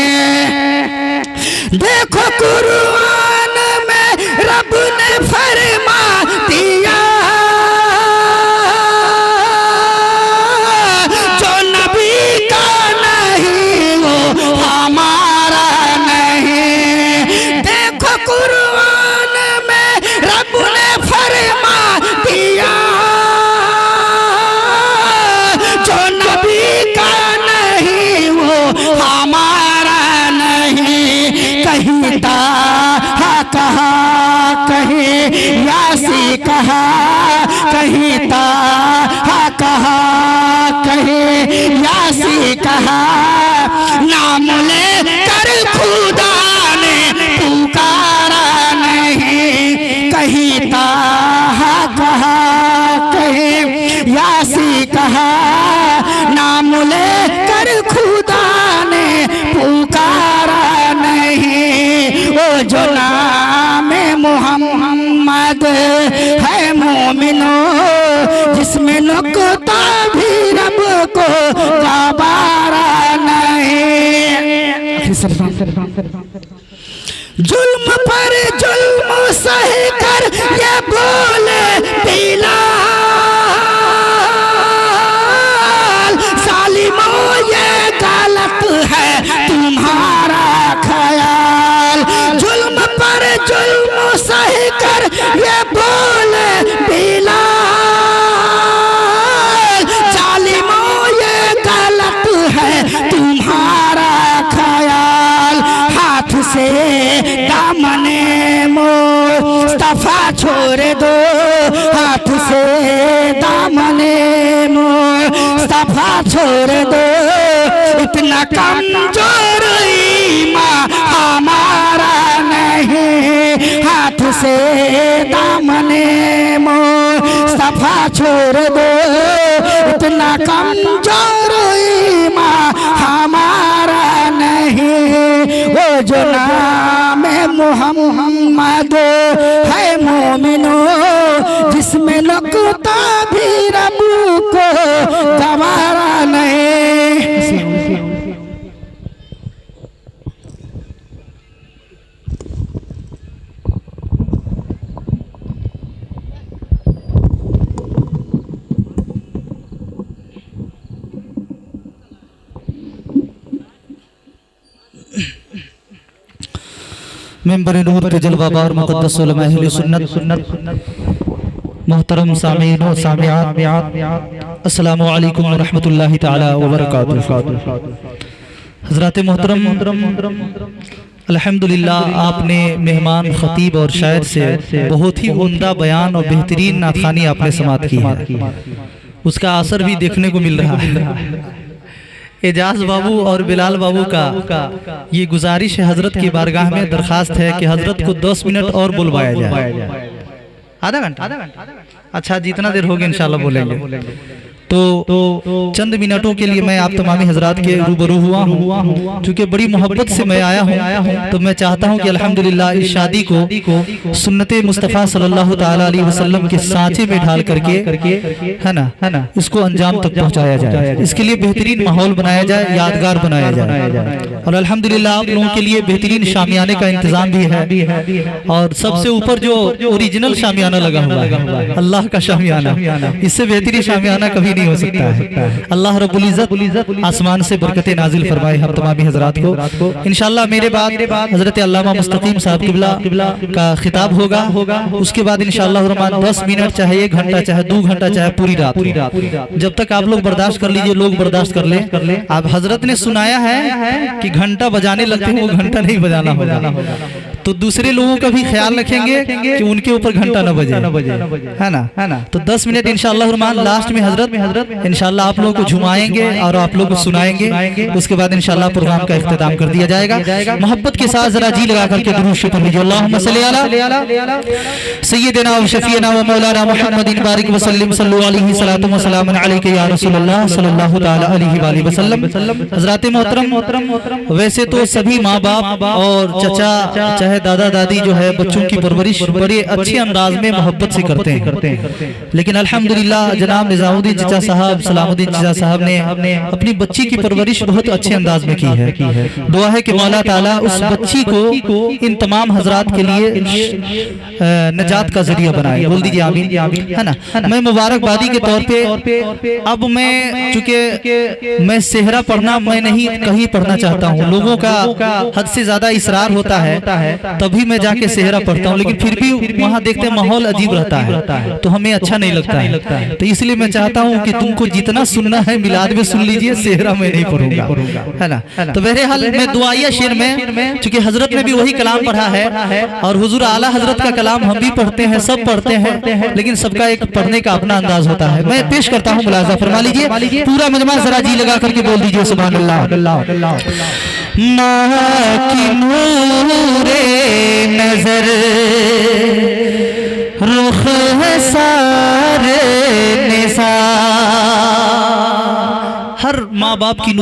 देखो कुरान में रब ने फरमा दिया, जो नबी का नहीं वो हमारा नहीं। देखो कुरान में रब ने फरमा दिया, जो नबी का नहीं वो हमारा नहीं। कहीं ताहा कहा, कहीं यासी कहा, कहीं ताहा कहा, कहीं यासी कहा, नाम ले कर खुदा ने पुकारा नहीं। कहीं ताहा कहा, कहीं यासी कहा, नाम ले कर खुदा ने पुकारा नहीं। ओ जो नाम मोहम्मद है मोमिनो, जिसमें नुक्ता भी रब को गवारा नहीं। जुल्म पर जुल्म सह कर ये बोले बिलाल, जालिमों ये गलत है तुम्हारा ख्याल। जुल्म पर जुल्म सह कर ये बोले बिलाल, जालिमों ये गलत है तुम्हारा ख्याल। हाथ से दामने मुस्तफा छोड़ दो, हाथ से दामने मुस्तफा छोड़ दो, इतना कमजोर ईमान हमारा नहीं। हाथ से दामने मुस्तफा छोड़ दो, इतना कमजोर ईमान हमारा नहीं। वो जो नाम मोहम्मद है मोमिनो, जिसमें नुक्ता भी रब को गवारा नहीं। मेंबर नूर के जलवा बार मुक़द्दस उलमा अहले सुन्नत मोहतरम सामीन व सामियात, अस्सलामु अलैकुम व रहमतुल्लाहि तआला व बरकातुहू। हज़रात मोहतरम, अल्हम्दुलिल्लाह आपने मेहमान खतीब और शायर से बहुत ही उम्दा बयान और बेहतरीन नाथखानी आपने समाअत की है, उसका असर भी देखने को मिल रहा है। एजाज बाबू और बिलाल बाबू का ये गुजारिश है, हजरत की बारगाह में दरखास्त है कि हजरत को 10 मिनट और बुलवाया जाए। आधा घंटा अच्छा, जितना देर होगी इंशाल्लाह बोलेंगे। तो चंद मिनटों के लिए मैं आप तमामी हजरात के रूबरू हुआ हूँ, चूँकि बड़ी मोहब्बत से मैं आया हूँ, तो मैं चाहता हूँ कि अल्हम्दुलिल्लाह इस शादी को सुन्नते मुस्तफ़ा सल्लल्लाहु ताला अलैहि वसल्लम के सांचे में ढाल करके है ना इसको अंजाम तक पहुँचाया जाए। इसके लिए बेहतरीन माहौल बनाया जाए, यादगार बनाया जाए। और अल्हम्दुलिल्लाह आप लोगों के लिए बेहतरीन शामियाने का इंतजाम भी है, और सबसे ऊपर जो ओरिजिनल शामियाना लगा हुआ है, अल्लाह का शामियाना, इससे बेहतरीन शामियाना कभी हो सकता है। अल्लाह रब्बुल इज्जत आसमान से बरकतें नाजिल फरमाए हम तमामी हजरात को। इंशाल्लाह मेरे बाद हजरत अल्लामा मुस्तकीम साहब किबला का खिताब होगा, उसके बाद इंशाल्लाह रहमान 10 मिनट चाहे 1 घंटा चाहे 2 घंटा चाहे पूरी रात, जब तक आप लोग बर्दाश्त कर लीजिए, लोग बर्दाश्त कर ले। आप हजरत ने सुनाया है कि घंटा बजाने लगते हैं, वो घंटा नहीं बजाना होगा, तो दूसरे लोगों का भी ख्याल रखेंगे कि उनके ऊपर घंटा न बजे, है ना। तो 10 मिनट इंशाल्लाह रहमान लास्ट में हजरत इंशाल्लाह आप लोगों को झुमाएंगे और आप लोगों को सुनाएंगे, उसके बाद इंशाल्लाह प्रोग्राम का इख्तिताम कर दिया जाएगा। मोहब्बत के साथ जरा जी लगा करके दुरूद शुक्र लीजिए। अल्लाहुम्मा सल्ली अला सय्यिदिना व शफीना व मौलाना मुहम्मदिन बारिक व सल्लिम सल्लु अलैहि सलातु व सलामुन अलैका या रसूलल्लाह सल्लल्लाहु ताला अलैहि वसल्लम। हजरात मोहतरम, वैसे तो सभी माँ बाप और चचा चाहे दादा दादी जो है बच्चों की परवरिश बड़े अच्छे अंदाज में मोहब्बत से करते हैं, लेकिन अल्हम्दुलिल्लाह जनाब निजामुद्दीन चचा साहब, सलामुद्दीन चचा साहब ने अपनी बच्ची की परवरिश बहुत अच्छे अंदाज में की है। दुआ है कि मौला ताला उस बच्ची को इन तमाम हजरात के लिए नजात का जरिया बनाए। बोल दीजिए आमीन, है ना। मैं मुबारकबादी के तौर पे अब मैं चूंकि मैं सेहरा पढ़ना मैं नहीं कहीं पढ़ना चाहता हूँ, लोगों का हद से ज्यादा इसरार होता है तभी मैं जाके सेहरा पढ़ता हूँ, लेकिन फिर भी वहाँ देखते माहौल अजीब रहता है तो हमें अच्छा नहीं लगता है। तो इसलिए मैं चाहता हूँ कि तुमको जितना सुनना है मिलाद में सुन लीजिए, सेहरा में नहीं पढ़ूंगा, है ना। तो बहरहाल मैं दुआया शेर में, चूंकि हजरत ने भी वही कलाम पढ़ा है और हुजूर आला हजरत का कलाम हम भी पढ़ते हैं, सब पढ़ते हैं, लेकिन सबका एक पढ़ने का अपना अंदाज होता है। मैं पेश करता हूँ, मुलाजा फरमा लीजिए। पूरा मजमा जरा जी लगा करके बोल दीजिए सुभान अल्लाह। माँ की नूरे नजर रुख है सारे निसा, हर माँ बाप की